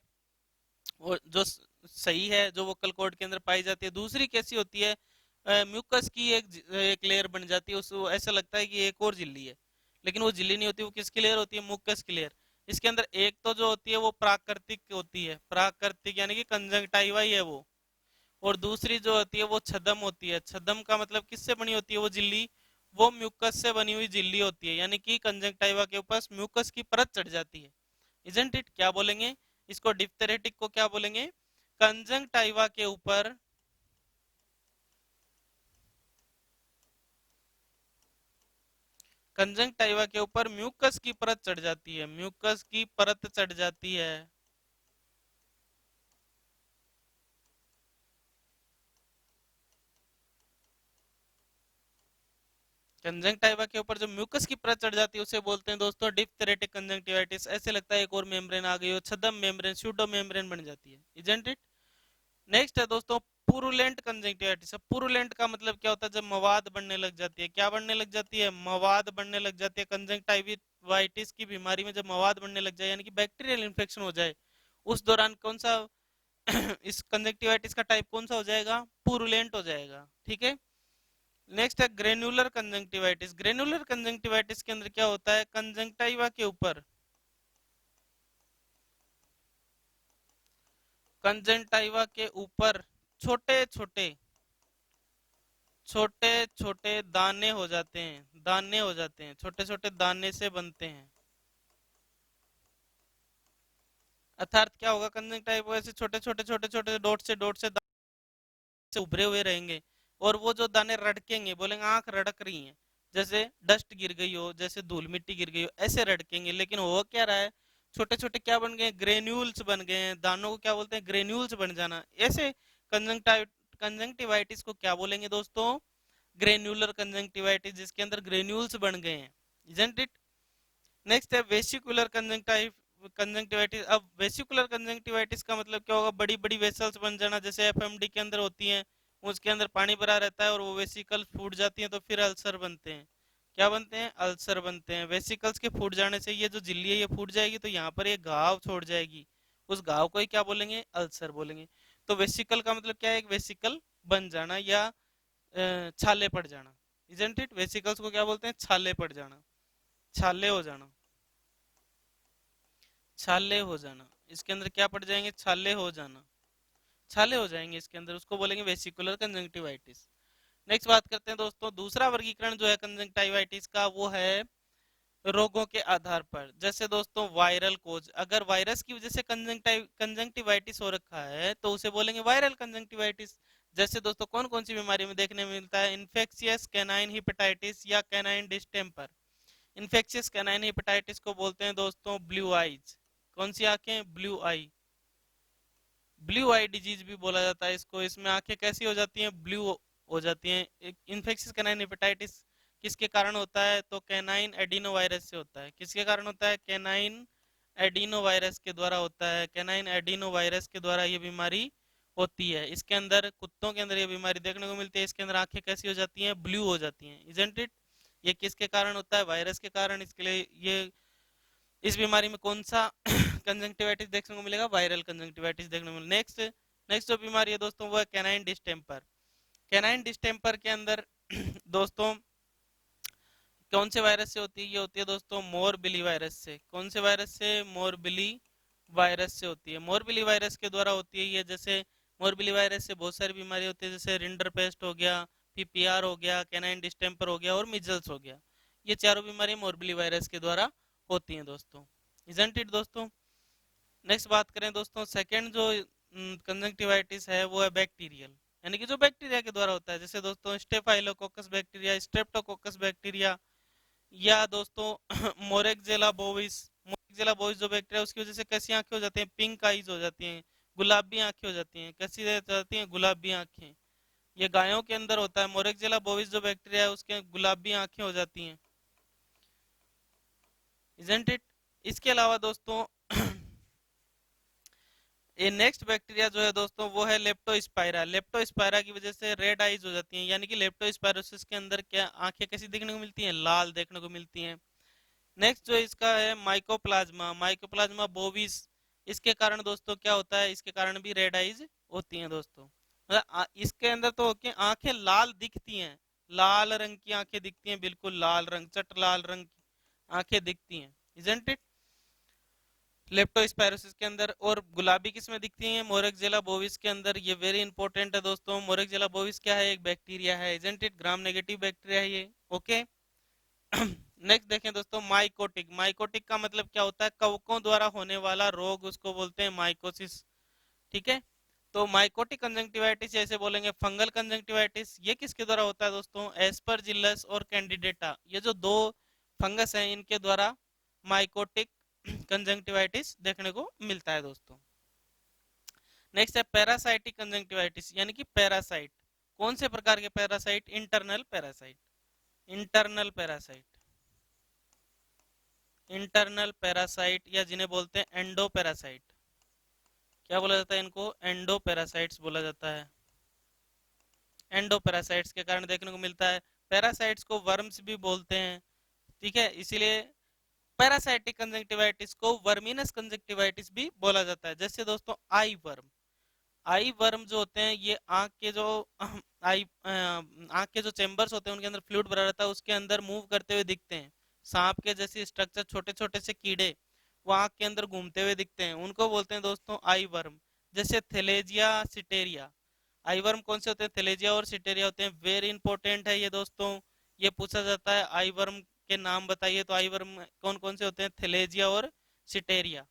वो जो सही है, जो वोकल कॉर्ड के अंदर पाई जाती है। दूसरी कैसी होती है? म्यूकस की एक लेयर बन जाती है, उसको ऐसा लगता है कि एक और झिल्ली है, लेकिन वो झिल्ली नहीं होती, वो किसकी लेयर होती है? म्यूकस की लेयर। इसके अंदर एक तो जो होती है वो प्राकृतिक होती है, प्राकृतिक यानी कि कंजंक्टाइवा ही है वो, और दूसरी जो होती है वो छदम होती है। छदम का मतलब किससे बनी होती है वो झिल्ली? वो म्यूकस से बनी हुई झिल्ली होती है, यानी कि कंजंक्टाइवा के ऊपर म्यूकस की परत चढ़ जाती है, इजंट इट। क्या बोलेंगे इसको? डिप्थेरेटिक को क्या बोलेंगे? कंजंक्टाइवा के ऊपर कंजंक्टाइवा के ऊपर म्यूकस की परत चढ़ जाती है, म्यूकस की परत चढ़ जाती है। कंजंक्टाइवा के ऊपर जो म्यूकस की परत चढ़ जाती है उसे बोलते हैं दोस्तों डिप्थेरेटिक कंजंक्टिवाइटिस। ऐसे लगता है एक और मेम्ब्रेन आ गई हो, छदम मेम्ब्रेन, स्यूडो मेम्ब्रेन बन जाती है, इजंट इट। नेक्स्ट है दोस्तों पुरुलेंट कंजंक्टिवाइटिस। अब पुरुलेंट का मतलब क्या होता है? जब मवाद बढ़ने लग जाती है। क्या बढ़ने लग जाती है? मवाद बढ़ने लग जाती है। कंजंक्टिवाइटिस की बीमारी में जब मवाद बढ़ने लग जाए, यानी कि बैक्टीरियल इन्फेक्शन हो जाए, उस दौरान कौन सा इस कंजंक्टिवाइटिस का टाइप कौन सा हो जाएगा? पुरुलेंट हो जाएगा, ठीक है। नेक्स्ट है ग्रेनुलर कंजंक्टिवाइटिस। ग्रेनुलर कंजंक्टिवाइटिस के अंदर क्या होता है? कंजंक्टिवा के ऊपर कंजंक्टिवा के ऊपर छोटे छोटे छोटे छोटे दाने हो जाते हैं, दाने हो जाते हैं, छोटे छोटे दाने से बनते हैं। अर्थात क्या होगा, कंजंक्टिवा ऐसे छोटे छोटे डॉट से उभरे हुए रहेंगे, और वो जो दाने रड़केंगे, बोलेंगे आंख रड़क रही है, जैसे डस्ट गिर गई हो, जैसे धूल मिट्टी गिर गई हो, ऐसे रड़केंगे। लेकिन हो क्या रहा है, छोटे छोटे क्या बन गए, ग्रेन्यूल्स बन गए हैं। दानों को क्या बोलते हैं, ग्रेन्यूल्स बन जाना। ऐसे कंजंक्टाइव कंजंक्टिवाइटिस को क्या बोलेंगे दोस्तों, ग्रेन्यूलर कंजंक्टिवाइटिस, जिसके अंदर ग्रेन्यूल्स बन गए हैं, इजंट इट। नेक्स्ट है वेसिकुलर कंजंक्टिवाइटिस। अब वेसिकुलर कंजंक्टिवाइटिस का मतलब क्या होगा, बड़ी बड़ी वेसल्स बन जाना, जैसे एफएमडी के अंदर होती हैं, उसके अंदर पानी भरा रहता है और वो वेसिकल फूट जाती हैं, तो फिर अल्सर बनते हैं। क्या बनते हैं, अल्सर बनते हैं। वेसिकल्स के फूट जाने से ये जो झिल्ली है ये फूट जाएगी, तो यहाँ पर ये घाव छोड़ जाएगी, उस घाव को ही क्या बोलेंगे, अल्सर बोलेंगे। तो वेसिकल का मतलब क्या है, एक वेसिकल बन जाना या छाले पड़ जाना, इजंट इट। वेसिकल्स को क्या बोलते हैं, छाले पड़ जाना, छाले हो जाना, छाले हो जाना। इसके अंदर क्या पड़ जाएंगे, छाले हो जाना, छाले हो जाएंगे इसके अंदर, उसको बोलेंगे वेसिकुलर कंजंक्टिवाइटिस। नेक्स्ट बात करते हैं दोस्तों, दूसरा वर्गीकरण जो है कंजंक्टिवाइटिस का, वो है रोगों के आधार पर। जैसे दोस्तों वायरल कोज, अगर वायरस की वजह से कंजंक्टिवाइटिस हो रखा है तो उसे बोलेंगे वायरल कंजंक्टिवाइटिस। जैसे दोस्तों कौन कौन सी बीमारी में देखने में मिलता है, इन्फेक्शियस कैनाइन हिपेटाइटिस या canine distemper. Infectious canine hepatitis को बोलते हैं दोस्तों ब्लू आईज। कौन सी आंखें, ब्लू आई, ब्लू आई डिजीज भी बोला जाता है इसको। इसमें आंखें कैसी हो जाती हैं, ब्लू हो जाती हैं। इन्फेक्शियस कैनाइन हेपेटाइटिस किसके कारण होता है, तो कैनाइन एडिनो वायरस से होता है। किसके कारण होता है, कैनाइन एडिनो वायरस के द्वारा होता है। कैनाइन एडिनो वायरस के द्वारा ये बीमारी होती है। इसके अंदर, कुत्तों के अंदर ये बीमारी देखने को मिलती है। इसके अंदर आंखें कैसी हो जाती हैं, ब्लू हो जाती हैं, इजंट इट। ये किसके कारण होता है, वायरस के कारण। इसके लिए ये, इस बीमारी में कौन सा कंजंक्टिवाइटिस देखने को मिलेगा, वायरल कंजंक्टिवाइटिस देखने को मिलेगा। नेक्स्ट नेक्स्ट जो बीमारी है दोस्तों वो है कैनाइन डिस्टेम्पर। कैनाइन डिस्टेम्पर के अंदर दोस्तों कौन से वायरस से होती है, ये होती है दोस्तों मोरबिली वायरस से। कौन से वायरस से, मोरबिली वायरस से होती है। मोरबिली वायरस के द्वारा होती है ये। जैसे मोरबिली वायरस से बहुत सारी बीमारी होती है, जैसे रिंडरपेस्ट हो गया, पीपीआर हो गया, कैनाइन डिस्टेम्पर हो गया और मिजल्स हो गया। ये चारों बीमारी मोरबिली वायरस के द्वारा होती हैं दोस्तों, इजंट इट दोस्तों। नेक्स्ट बात करें दोस्तों, सेकेंड जो कंजंक्टिवाइटिस है वो है बैक्टीरियल, यानी कि जो बैक्टीरिया के द्वारा होता है। जैसे दोस्तों स्टेफाइलोकोकस बैक्टीरिया, स्ट्रेप्टोकोकस बैक्टीरिया, या दोस्तों मोरेक्जेला बोविस। मोरेक्जेला बोविस जो बैक्टीरिया, उसकी वजह से कैसी आंखें हो जाती हैं, पिंक आईज हो जाती हैं, गुलाबी आंखें हो जाती हैं। कैसी हो जाती हैं, गुलाबी आंखें। ये गायों के अंदर होता है। मोरेक्जेला बोविस जो बैक्टीरिया है उसके गुलाबी आंखें हो जाती हैं, इजंट इट। इसके अलावा दोस्तों ये नेक्स्ट बैक्टीरिया जो है दोस्तों वो है लेप्टोस्पाइरा। लेप्टोस्पाइरा की वजह से रेड आईज हो जाती हैं, यानी कि लेप्टोस्पायरोसिस के अंदर क्या आंखें कैसी देखने को मिलती हैं, लाल देखने को मिलती हैं। नेक्स्ट जो इसका है माइकोप्लाज्मा, माइकोप्लाज्मा बोविस। इसके कारण दोस्तों क्या होता है, इसके कारण भी रेड आईज होती हैं दोस्तों। मतलब इसके अंदर तो आंखें लाल दिखती हैं, लाल रंग की आंखें दिखती हैं, बिल्कुल लाल रंग, चट लाल रंग की आंखें दिखती हैं, इजंट इट, लेप्टोस्पायरोसिस के अंदर। और गुलाबी किस में दिखती हैं, मोरेक्जेला बोविस के अंदर। ये वेरी इंपॉर्टेंट है दोस्तों। मोरेक्जेला बोविस क्या है, एक बैक्टीरिया है, isn't it, gram negative bacteria है ये, ओके। नेक्स्ट देखें दोस्तों, माइकोटिक। माइकोटिक का मतलब क्या होता है, कवकों द्वारा होने वाला रोग, उसको बोलते हैं माइकोसिस, ठीक है। तो माइकोटिक कंजंक्टिवाइटिस जैसे बोलेंगे फंगल कंजंक्टिवाइटिस, ये किसके द्वारा होता है दोस्तों, एस्परजिलस और कैंडिडेटा, ये जो दो फंगस हैं इनके द्वारा माइकोटिक कंजंक्टिवाइटिस देखने को मिलता है दोस्तों। नेक्स्ट है पैरासाइटिक कंजंक्टिवाइटिस, यानी कि पैरासाइट। कौन से प्रकार के parasite, internal parasite, internal parasite, internal parasite, या जिन्हें बोलते हैं एंडो पैरासाइट। क्या बोला जाता है इनको, एंडो पैरासाइट्स बोला जाता है। एंडो पैरासाइट्स के कारण देखने को मिलता है। पैरासाइट्स को वर्म्स भी बोलते हैं, ठीक है, इसीलिए पैरासाइटिक कंजंक्टिवाइटिस को वर्मिनस कंजंक्टिवाइटिस भी बोला जाता है। जैसे दोस्तों आई वर्म, आई वर्म जो होते हैं ये आंख के जो आंख के जो चेम्बर्स होते हैं उनके अंदर फ्लूइड भरा रहता है, उसके अंदर मूव करते हुए दिखते हैं। सांप के जैसे स्ट्रक्चर, छोटे छोटे से कीड़े वो आंख के अंदर घूमते हुए दिखते हैं, उनको बोलते हैं दोस्तों आई वर्म। जैसे थैलेजिया, सिटेरिया। आईवर्म कौन से होते हैं? थैलेजिया और सिटेरिया होते हैं। वेरी इंपॉर्टेंट है ये दोस्तों, ये पूछा जाता है आईवर्म के नाम बताइए, तो आईवर्म कौन कौन से होते हैं? थैलेजिया और सिटेरिया,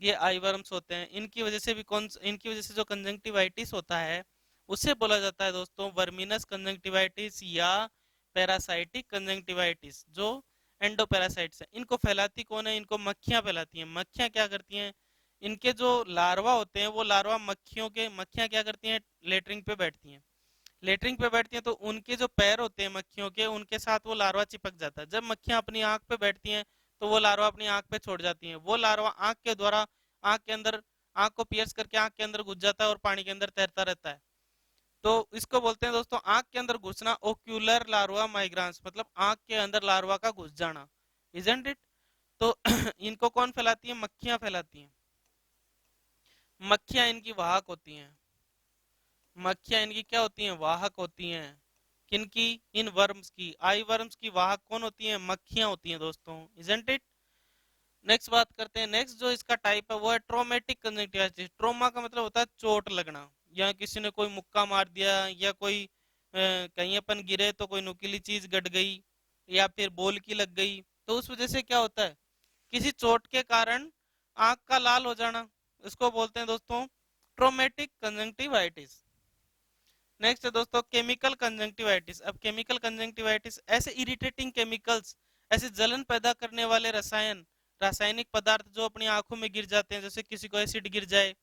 ये आईवर्म्स होते हैं। इनकी वजह से भी इनकी वजह से जो कंजंक्टिवाइटिस होता है उसे बोला जाता है दोस्तों वर्मिनस कंजंक्टिवाइटिस या पैरासाइटिक कंजंक्टिवाइटिस। जो एंडोपैरासाइट्स है, इनको फैलाती कौन है? इनको मक्खियां फैलाती हैं। मक्खियां क्या करती हैं? इनके जो लार्वा होते हैं वो लार्वा मक्खियां क्या करती हैं? लेटरिंग पे बैठती हैं। लेटरिंग पे बैठती हैं तो उनके जो पैर होते हैं मक्खियों के, उनके साथ वो लार्वा चिपक जाता है। जब मक्खियां अपनी आंख पे बैठती हैं तो वो लार्वा अपनी आंख पे छोड़ जाती हैं। वो लार्वा आंख के द्वारा आंख के अंदर आंख को पियर्स करके आंख के अंदर घुस जाता है और पानी के अंदर तैरता रहता है। तो इसको बोलते हैं दोस्तों आंख के अंदर घुसना, ओक्यूलर लार्वा माइग्रांस, मतलब आंख के अंदर लार्वा का घुस जाना, इजंट इट? तो इनको कौन फैलाती है? मक्खियां फैलाती हैं। मक्खियां इनकी वाहक होती हैं। मक्खियां इनकी क्या होती हैं? वाहक होती हैं। किनकी? इन वर्म्स की। आई वर्म्स की वाहक कौन होती हैं? मक्खियां होती हैं दोस्तों, इजंट इट? नेक्स्ट बात करते हैं। नेक्स्ट जो इसका टाइप है वो है ट्रोमेटिक कंजंक्टिवाइटिस। ट्रोमा का मतलब होता है चोट लगना, या किसी ने कोई मुक्का मार दिया, या कोई कहीं अपन गिरे तो कोई नुकीली चीज गड़ गई, या फिर बोल की लग गई, तो उस वजह से क्या होता है? किसी चोट के कारण आंख का लाल हो जाना, इसको बोलते हैं दोस्तों ट्रोमेटिक कंजंक्टिवाइटिस। नेक्स्ट है दोस्तों केमिकल कंजंक्टिवाइटिस। अब केमिकल कंजंक्टिवाइटिस ऐसे इरिटेटिंग केमिकल्स, ऐसे जलन पैदा करने वाले रासायनिक पदार्थ जो अपनी आंखों में गिर जाते हैं, जैसे किसी को एसिड गिर जाए,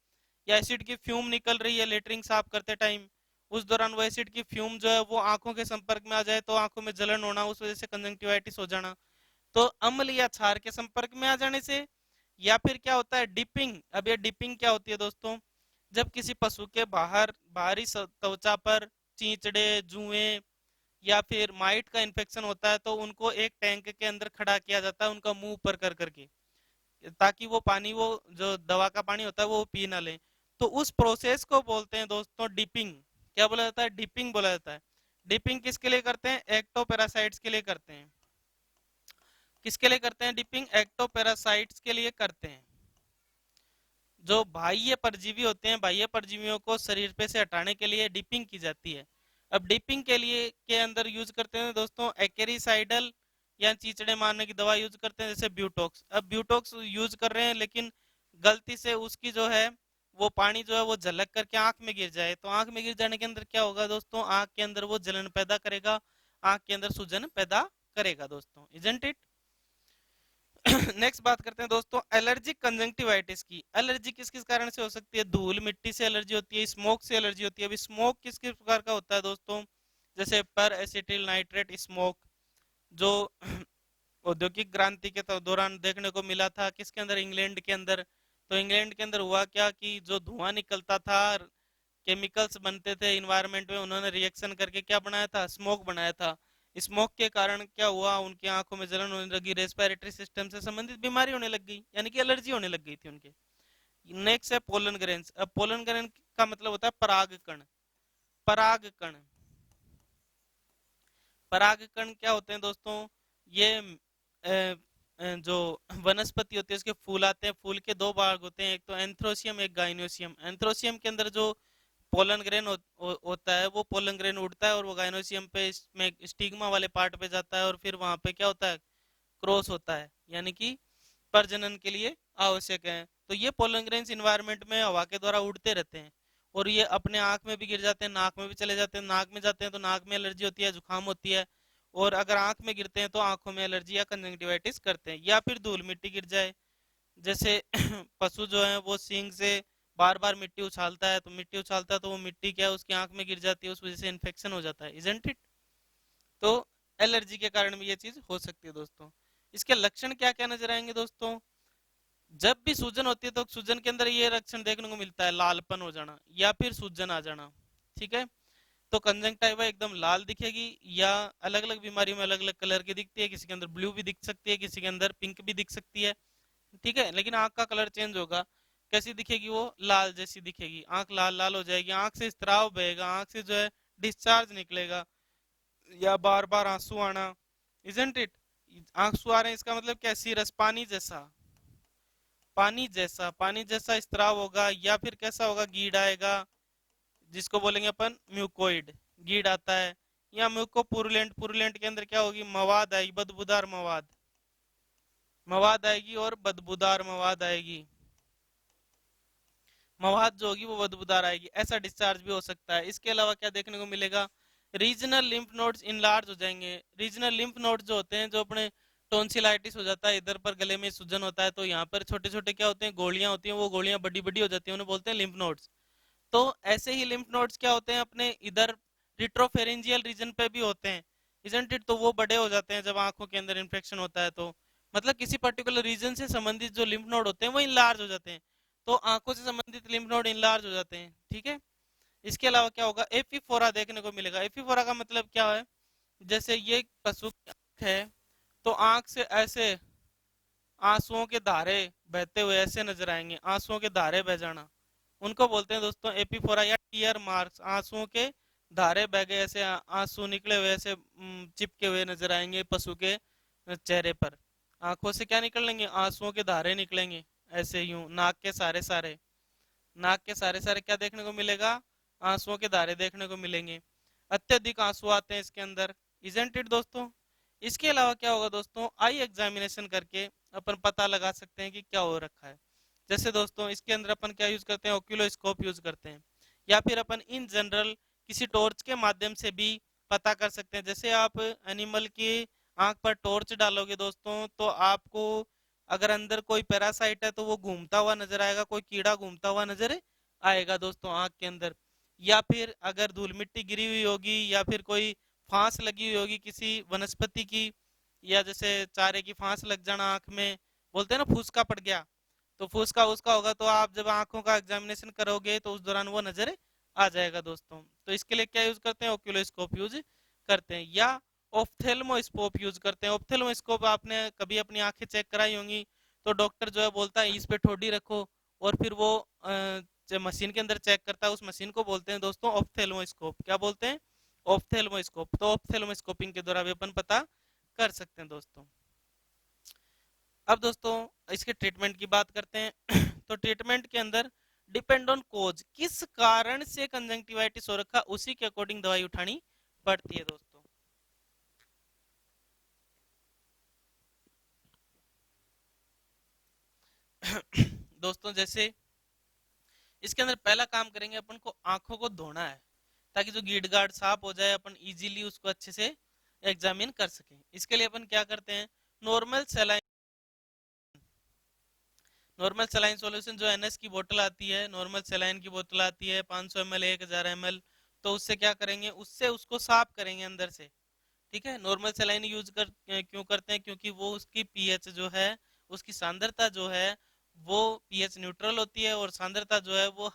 या एसिड की फ्यूम निकल रही है लेटरिंग साफ करते टाइम, उस दौरान वो एसिड की फ्यूम जो है वो आंखों के संपर्क में आ जाए तो आंखों में जलन होना, उस वजह से कंजंक्टिवाइटिस हो जाना। तो अम्ल या क्षार के संपर्क में आ जाने से, या फिर क्या होता है? डिपिंग। अब ये डिपिंग क्या होती है दोस्तों? जब किसी पशु के बाहरी त्वचा पर चींचड़े, जुएं या फिर माइट का इन्फेक्शन होता है तो उनको एक टैंक के अंदर खड़ा किया जाता है, उनका मुंह ऊपर कर करके, ताकि वो पानी, वो जो दवा का पानी होता है वो पी ना ले। तो उस प्रोसेस को बोलते हैं दोस्तों डिपिंग। क्या बोला जाता है? डिपिंग बोला जाता है। डिपिंग किसके लिए करते हैं? एक्टोपैरासाइट्स के लिए करते हैं। किसके लिए करते हैं डिपिंग? एक्टोपैरासाइट्स के लिए करते हैं। जो बाह्य परजीवी होते हैं, बाह्य परजीवियों को शरीर पे से हटाने के लिए डिपिंग की जाती है। अब डिपिंग के लिए के अंदर यूज करते हैं दोस्तों एक्रिसाइडल या चीचड़े मारने की दवा यूज करते हैं, जैसे ब्यूटॉक्स। अब ब्यूटॉक्स यूज कर रहे हैं लेकिन गलती से उसकी जो है वो पानी जो है वो झलक करके आंख में गिर जाए, तो आंख में गिर जाने के अंदर क्या होगा दोस्तों? आंख के अंदर वो जलन पैदा करेगा, आंख के अंदर सूजन पैदा करेगा दोस्तों, इजंट इट? नेक्स्ट बात करते हैं दोस्तों एलर्जिक कंजंक्टिवाइटिस की। एलर्जी किस किस कारण से हो सकती है? धूल मिट्टी से एलर्जी होती है, स्मोक से एलर्जी होती है। अभी स्मोक किस किस प्रकार का होता है दोस्तों? जैसे पर एसिटिल नाइट्रेट स्मोक, जो औद्योगिक क्रांति के दौरान देखने को मिला था, किसके अंदर? इंग्लैंड के अंदर। तो इंग्लैंड के अंदर हुआ क्या कि जो धुआं निकलता था, केमिकल्स बनते थे इन्वायरमेंट में, उन्होंने रिएक्शन करके क्या बनाया था? स्मोक बनाया था। स्मोक के कारण क्या हुआ? उनकी आंखों में जलन होने लगी, रेस्पिरेटरी सिस्टम से संबंधित बीमारी होने लग गई, यानी कि एलर्जी होने लग गई थी उनके। नेक्स्ट है पोलन ग्रेन्स। अब पोलन ग्रेन का मतलब होता है परागकण। परागकण, परागकण क्या होते हैं दोस्तों? ये जो वनस्पति होती है उसके फूल आते हैं, फूल के दो भाग होते हैं, एक तो एंथ्रोसियम, एक गाइनोसियम। एंथ्रोसियम के अंदर जो पोलन ग्रेन होता है वो पोलन ग्रेन उड़ता है और वो गाइनोसियम पे इसमें स्टिग्मा वाले पार्ट पे जाता है, और फिर वहां पे क्या होता है? क्रॉस होता है, यानी कि प्रजनन के लिए आवश्यक है। तो ये पोलन ग्रेन्स इन्वायरमेंट में हवा के द्वारा उड़ते रहते हैं, और ये अपने आंख में भी गिर जाते हैं, नाक में भी चले जाते हैं। नाक में जाते हैं तो नाक में एलर्जी होती है, जुकाम होती है, और अगर आंख में गिरते हैं तो आंखों में एलर्जी या कंजंक्टिवाइटिस करते हैं। या फिर धूल मिट्टी गिर जाए, जैसे पशु जो है वो सींग से बार बार मिट्टी उछालता है, तो मिट्टी उछालता है तो वो मिट्टी क्या है उसकी आंख में गिर जाती है, उस वजह से इन्फेक्शन हो जाता है, इजंट इट? तो एलर्जी के कारण भी ये चीज हो सकती है दोस्तों। इसके लक्षण क्या क्या नजर आएंगे दोस्तों? जब भी सूजन होती है तो सूजन के अंदर ये लक्षण देखने को मिलता है, लालपन हो जाना या फिर सूजन आ जाना, ठीक है? तो कंजंक्टिवा एकदम लाल दिखेगी, या अलग अलग बीमारी में अलग अलग कलर की दिखती है, किसी के अंदर ब्लू भी दिख सकती है, किसी के अंदर पिंक भी दिख सकती है, ठीक है? लेकिन आंख का कलर चेंज होगा। कैसी दिखेगी? वो लाल जैसी दिखेगी, आंख लाल लाल हो जाएगी, आंख से स्त्राव बहेगा, आंख से जो है डिस्चार्ज निकलेगा, या बार बार आंसू आना, इजंट इट? आंसू आ रहे हैं इसका मतलब क्या? सी रस पानी जैसा, पानी जैसा स्त्राव होगा, या फिर कैसा होगा, गीड आएगा, जिसको बोलेंगे अपन म्यूकोइड, गीड आता है। या म्यूकोपुरुलेंट, पुरुलेंट के अंदर क्या होगी, मवाद आएगी, बदबूदार मवाद, मवाद आएगी और बदबूदार मवाद आएगी, मवाद जो होगी वो बदबूदार आएगी, ऐसा डिस्चार्ज भी हो सकता है। इसके अलावा क्या देखने को मिलेगा, रीजनल लिम्फ नोड्स इनलार्ज हो जाएंगे। रीजनल लिम्फ नोड्स जो होते हैं, जो अपने टोंसिलाइटिस हो जाता है, इधर पर गले में सूजन होता है, तो यहाँ पर छोटे छोटे क्या होते हैं, गोलियां होती हैं, वो गोलियां बड़ी बड़ी हो जाती हैं, उन्हें बोलते हैं लिम्फ नोड्स। तो ऐसे ही लिम्फ नोड्स क्या होते हैं, अपने इधर रिट्रोफेरेंजियल रीजन पे भी होते हैं, इजंट इट, तो वो बड़े हो जाते हैं जब आंखों के अंदर इन्फेक्शन होता है। तो मतलब किसी पर्टिकुलर रीजन से संबंधित जो लिम्फ नोड होते हैं वो इनलार्ज हो जाते हैं, तो आंखों से संबंधित लिम्फ नोड इनलार्ज हो जाते हैं, ठीक है। इसके अलावा क्या होगा, एपीफोरा देखने को मिलेगा। एपीफोरा का मतलब क्या है, जैसे ये पशु की आंख है, तो आंख से ऐसे आंसुओं के धारे बहते हुए ऐसे नजर आएंगे, आंसुओं के धारे बह जाना, उनको बोलते हैं दोस्तों एपीफोरा, या टीयर मार्क्स, आंसुओं के धारे बह गए, ऐसे आंसू निकले हुए ऐसे चिपके हुए नजर आएंगे पशु के चेहरे पर। आंखों से क्या निकलेंगे, आंसुओं के धारे निकलेंगे, ऐसे यूं नाक के सारे सारे, नाक के सारे सारे क्या देखने को मिलेगा, आंसुओं के धारे देखने को मिलेंगे। अत्यधिक आंसू आते हैं इसके अंदर, इजंट इट दोस्तों। इसके अलावा क्या होगा दोस्तों, आई एग्जामिनेशन करके अपन पता लगा सकते हैं कि क्या हो रखा है। जैसे दोस्तों इसके अंदर अपन क्या यूज करते हैं, ओक्यूलोस्कोप यूज करते हैं, या फिर अपन इन जनरल किसी टॉर्च के माध्यम से भी पता कर सकते हैं। जैसे आप एनिमल की आंख पर टॉर्च डालोगे दोस्तों, तो आपको अगर अंदर कोई पैरासाइट है तो वो घूमता हुआ नजर आएगा, कोई कीड़ा घूमता हुआ नजर आएगा दोस्तों आंख के अंदर। या फिर अगर धूल मिट्टी गिरी हुई होगी, या फिर कोई फांस लगी हुई होगी किसी वनस्पति की, या जैसे चारे की फांस लग जाना आंख में, बोलते हैं ना फूसका पड़ गया, तो फूसका उसका होगा, तो आप जब आंखों का एग्जामिनेशन करोगे तो उस दौरान वो नजर आ जाएगा दोस्तों। तो इसके लिए क्या यूज करते हैं, ओक्यूलोस्कोप यूज करते हैं, या ऑप्थेल्मोस्कोप यूज करते हैं। ऑप्थेल्मोस्कोप आपने कभी अपनी आंखें चेक कराई होंगी, तो डॉक्टर जो है बोलता है इस पे ठोडी रखो, और फिर वो जो मशीन के अंदर चेक करता है, उस मशीन को बोलते हैं दोस्तों ऑप्थेल्मोस्कोप। क्या बोलते हैं, ऑप्थेल्मोस्कोप। तो ऑप्थेल्मोस्कोपिंग के द्वारा भी अपन पता कर सकते हैं दोस्तों। अब दोस्तों इसके ट्रीटमेंट की बात करते हैं तो ट्रीटमेंट के अंदर डिपेंड ऑन कोज, किस कारण से कंजंक्टिवाइटिस हो रखा, उसी के अकॉर्डिंग दवाई उठानी पड़ती है दोस्तों। दोस्तों जैसे इसके अंदर पहला काम करेंगे, अपन को आंखों को धोना है, ताकि जो गीड गार्ड साफ हो जाए, अपन इजीली उसको अच्छे से एग्जामिन कर सकें। इसके लिए अपन क्या करते हैं, normal saline, normal saline solution जो एनएस की बोतल आती है, नॉर्मल सेलाइन की बोतल आती है 500 ml 1000 ml, तो उससे क्या करेंगे, उससे उसको साफ करेंगे अंदर से, ठीक है। नॉर्मल सेलाइन यूज क्यों करते हैं, क्योंकि वो उसकी पीएच जो है, उसकी सांद्रता जो है वो पीएच न्यूट्रल होती है, और सांद्रता जो है वो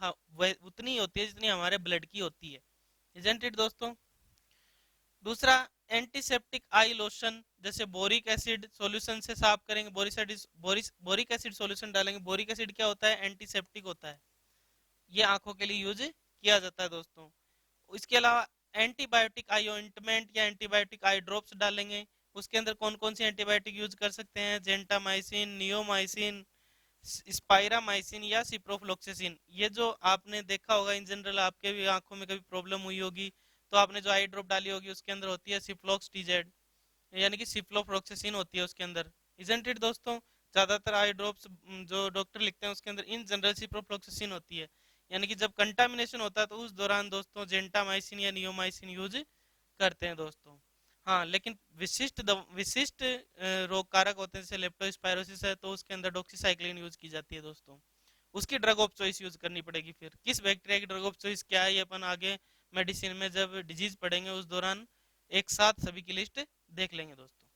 उतनी ही होती है जितनी हमारे ब्लड की होती है, इजंट इट दोस्तों। दूसरा, एंटीसेप्टिक आई लोशन, जैसे बोरिक एसिड सॉल्यूशन से साफ करेंगे, बोरिक एसिड सॉल्यूशन डालेंगे। बोरिक एसिड क्या होता है, एंटीसेप्टिक होता है, ये आंखों के लिए यूज किया जाता है दोस्तों। इसके अलावा एंटीबायोटिक आई ऑइंटमेंट या एंटीबायोटिक आई ड्रॉप्स डालेंगे। उसके अंदर कौन कौन सी एंटीबायोटिक यूज कर सकते हैं, जेंटामाइसिन, नियोमाइसिन, स्पाइरामाइसिन या सिप्रोफ्लोक्सेसिन। ये जो आपने देखा होगा इन जनरल, आपके भी आंखों में कभी प्रॉब्लम हुई होगी, तो आपने जो आई ड्रॉप डाली होगी उसके अंदर होती है सिफ्लॉक्स टीजेड, यानी कि सिफ्लोफ्लोक्सेसिन होती है उसके अंदर, इजंट इट दोस्तों। ज्यादातर आई ड्रॉप्स जो डॉक्टर लिखते हैं उसके अंदर इन जनरल सिप्रोफ्लोक्सेसिन होती है, यानी कि जब कंटामिनेशन होता है तो उस दौरान दोस्तों जेंटामाइसिन या नियोमाइसिन यूज करते हैं दोस्तों। हाँ, लेकिन विशिष्ट रोग कारक होते हैं, जैसे लेप्टोस्पायरोसिस है, तो उसके अंदर डॉक्सीसाइक्लिन यूज की जाती है दोस्तों। उसकी ड्रग ऑफ चॉइस यूज करनी पड़ेगी, फिर किस बैक्टीरिया की ड्रग ऑफ चॉइस क्या है, ये अपन आगे मेडिसिन में जब डिजीज पढ़ेंगे उस दौरान एक साथ सभी की लिस्ट देख लेंगे दोस्तों।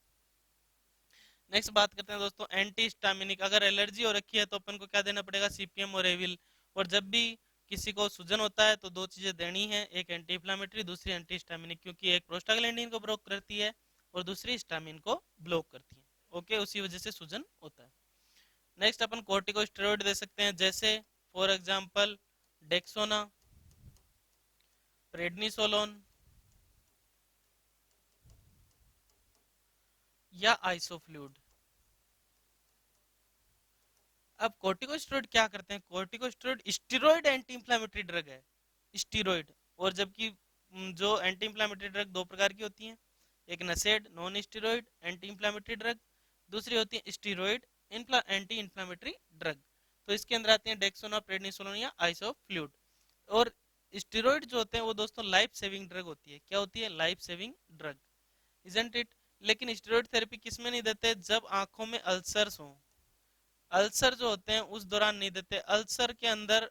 नेक्स्ट बात करते हैं दोस्तों एंटी हिस्टामिनिक। अगर एलर्जी हो रखी है तो अपन को क्या देना पड़ेगा, सीपीएम और एविल। और जब भी किसी को सूजन होता है तो दो चीजें देनी है, एक एंटी इन्फ्लामेटरी, दूसरी एंटी हिस्टामिनिक, क्योंकि एक प्रोस्टाग्लैंडिन को ब्लॉक करती है और दूसरी हिस्टामिन को ब्लॉक करती है, ओके, उसी वजह से सूजन होता है। नेक्स्ट अपन कोर्टिकोस्टेरॉइड दे सकते हैं, जैसे फॉर एग्जांपल डेक्सोना, प्रेडनिसोलोन या आइसोफ्लूड। अब कोर्टिकोस्टेरॉइड क्या करते हैं? Corticosteroid steroid anti inflammatory drug है, स्टेरॉइड। और जबकि जो एंटी इंफ्लेमेटरी ड्रग दो प्रकार की होती हैं, एक NSAID non steroid anti inflammatory drug, दूसरी होती है स्टेरॉइड एंटी इंफ्लेमेटरी ड्रग। तो इसके अंदर आते हैं डेक्सोना, प्रेडनिसोलोन या आइसोफ्लूड। और स्टेरॉइड जो होते हैं वो दोस्तों लाइफ सेविंग ड्रग होती है। क्या होती है? Life saving drug, isn't it? लेकिन स्टेरॉइड थेरेपी किस में नहीं देते? जब आंखों में अल्सर्स हो, अल्सर जो होते हैं उस दौरान नहीं देते। अल्सर के अंदर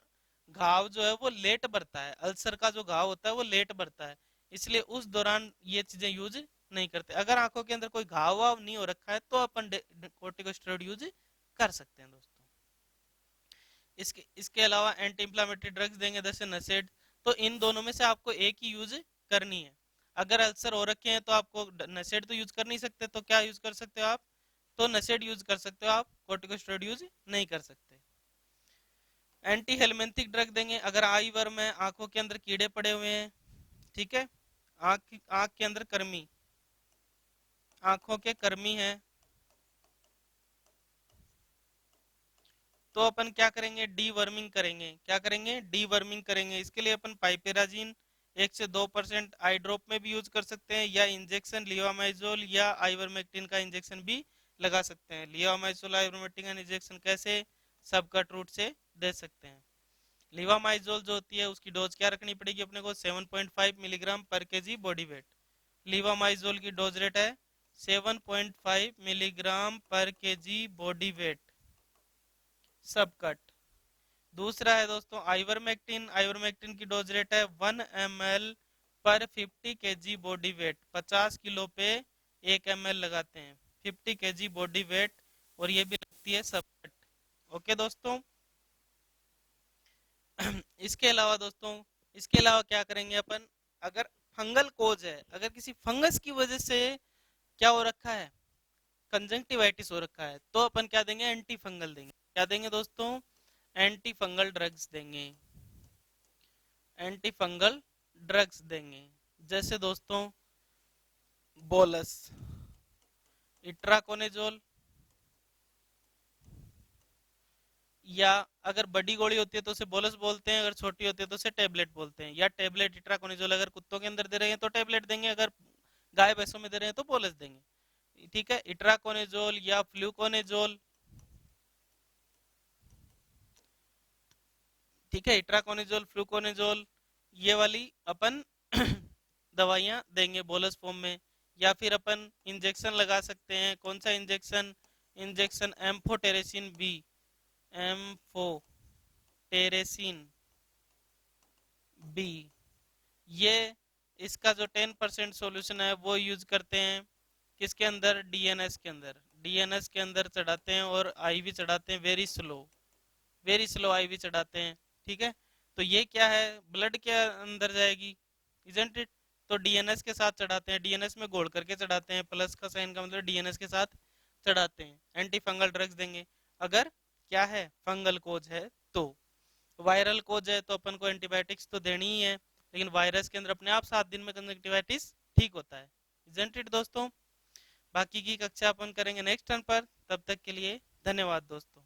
घाव जो है वो लेट बढ़ता है, अल्सर का जो घाव होता है वो लेट बढ़ता है, इसलिए उस दौरान ये चीजें यूज नहीं करते। अगर आंखों के अंदर कोई घाव वाव नहीं हो रखा है तो अपन कोर्टिकोस्टेरॉइड यूज कर सकते हैं दोस्तों। इसके इसके अलावा एंटी इंफ्लेमेटरी ड्रग्स देंगे जैसे नसेड। तो इन दोनों में से आपको एक ही यूज करनी है। अगर अल्सर हो रखे हैं तो आपको नसेड तो यूज कर नहीं सकते, तो क्या यूज कर सकते हो आप? तो नसेड यूज कर सकते हो आप, कोर्टिकोस्टेरॉइड यूज नहीं कर सकते। एंटी हेलमेंथिक ड्रग देंगे अगर आई वर्म है, आंखों के अंदर कीड़े पड़े हुए हैं, ठीक है, आंख के अंदर कर्मी, आंखों के कर्मी है, तो अपन क्या करेंगे? डी वर्मिंग करेंगे। क्या करेंगे? डी वर्मिंग करेंगे। इसके लिए अपन पाइपेराजिन 1 से 2% आई ड्रॉप में भी यूज कर सकते हैं, या इंजेक्शन लियोमाइजोल या आइवरमेक्टिन का इंजेक्शन भी लगा सकते हैं। लियोमाइजोल आइवरमेक्टिन का इंजेक्शन कैसे? सबकट रूट से दे सकते हैं। लिवामाइजोल जो होती है उसकी डोज क्या रखनी पड़ेगी अपने को? 7.5 मिलीग्राम पर केजी बॉडी वेट। लिवामाइजोल की डोज रेट है 7.5 मिलीग्राम पर केजी बॉडी वेट, सब कट। दूसरा है दोस्तों आइवरमेक्टिन, आइवरमेक्टिन की डोज रेट है 1 ml पर 50 केजी बॉडी वेट, 50 किलो पे 1 ml लगाते हैं, 50 केजी बॉडी वेट, और ये भी लगती है सब कट। ओके दोस्तों। इसके अलावा दोस्तों, इसके अलावा क्या करेंगे अपन? अगर फंगल कोज है, अगर किसी फंगस की वजह से क्या हो रखा है, कंजंक्टिवाइटिस हो रखा है, तो अपन क्या देंगे? एंटी फंगल देंगे। क्या देंगे दोस्तों? एंटी फंगल ड्रग्स देंगे, एंटी फंगल ड्रग्स देंगे। जैसे दोस्तों बोलस, इट्राकोनेजोल, या अगर बड़ी गोली होती है तो उसे बोलस बोलते हैं, अगर छोटी होती है तो उसे टेबलेट बोलते हैं। या टेबलेट इट्राकोनिजोल अगर कुत्तों के अंदर दे रहे हैं तो टेबलेट देंगे, अगर गाय भैंसों में दे रहे हैं तो बोलस देंगे। ठीक है, इट्राकोनेजोल या फ्लूकोनेजोल, ठीक है, इट्राकोनेजोल फ्लूकोनेजोल, ये वाली अपन दवाइयां देंगे बोलस फॉर्म में। या फिर अपन इंजेक्शन लगा सकते हैं। कौन सा injection? Injection amphotericin B, amphotericin B, ये इसका जो 10% सॉल्यूशन है वो यूज करते हैं किसके अंदर? डीएनएस के अंदर, डीएनएस के अंदर चढ़ाते हैं और आईवी चढ़ाते हैं, very slow, very slow IV चढ़ाते हैं। ठीक है, तो ये क्या है? ब्लड के अंदर जाएगी, इजंट इट? तो डीएनएस के साथ चढ़ाते हैं, डीएनएस में घोल करके चढ़ाते हैं, प्लस का साइन का मतलब डीएनएस के साथ चढ़ाते हैं। एंटी फंगल ड्रग्स देंगे अगर क्या है? फंगल कोज है तो। वायरल कोज है तो अपन को एंटीबायोटिक्स तो देनी ही है, लेकिन वायरस के अंदर अपने आप 7 दिन में कंजक्टिवाइटिस ठीक होता है, इजंट इट दोस्तों? बाकी की कक्षा अपन करेंगे नेक्स्ट टर्न पर, तब तक के लिए धन्यवाद दोस्तों।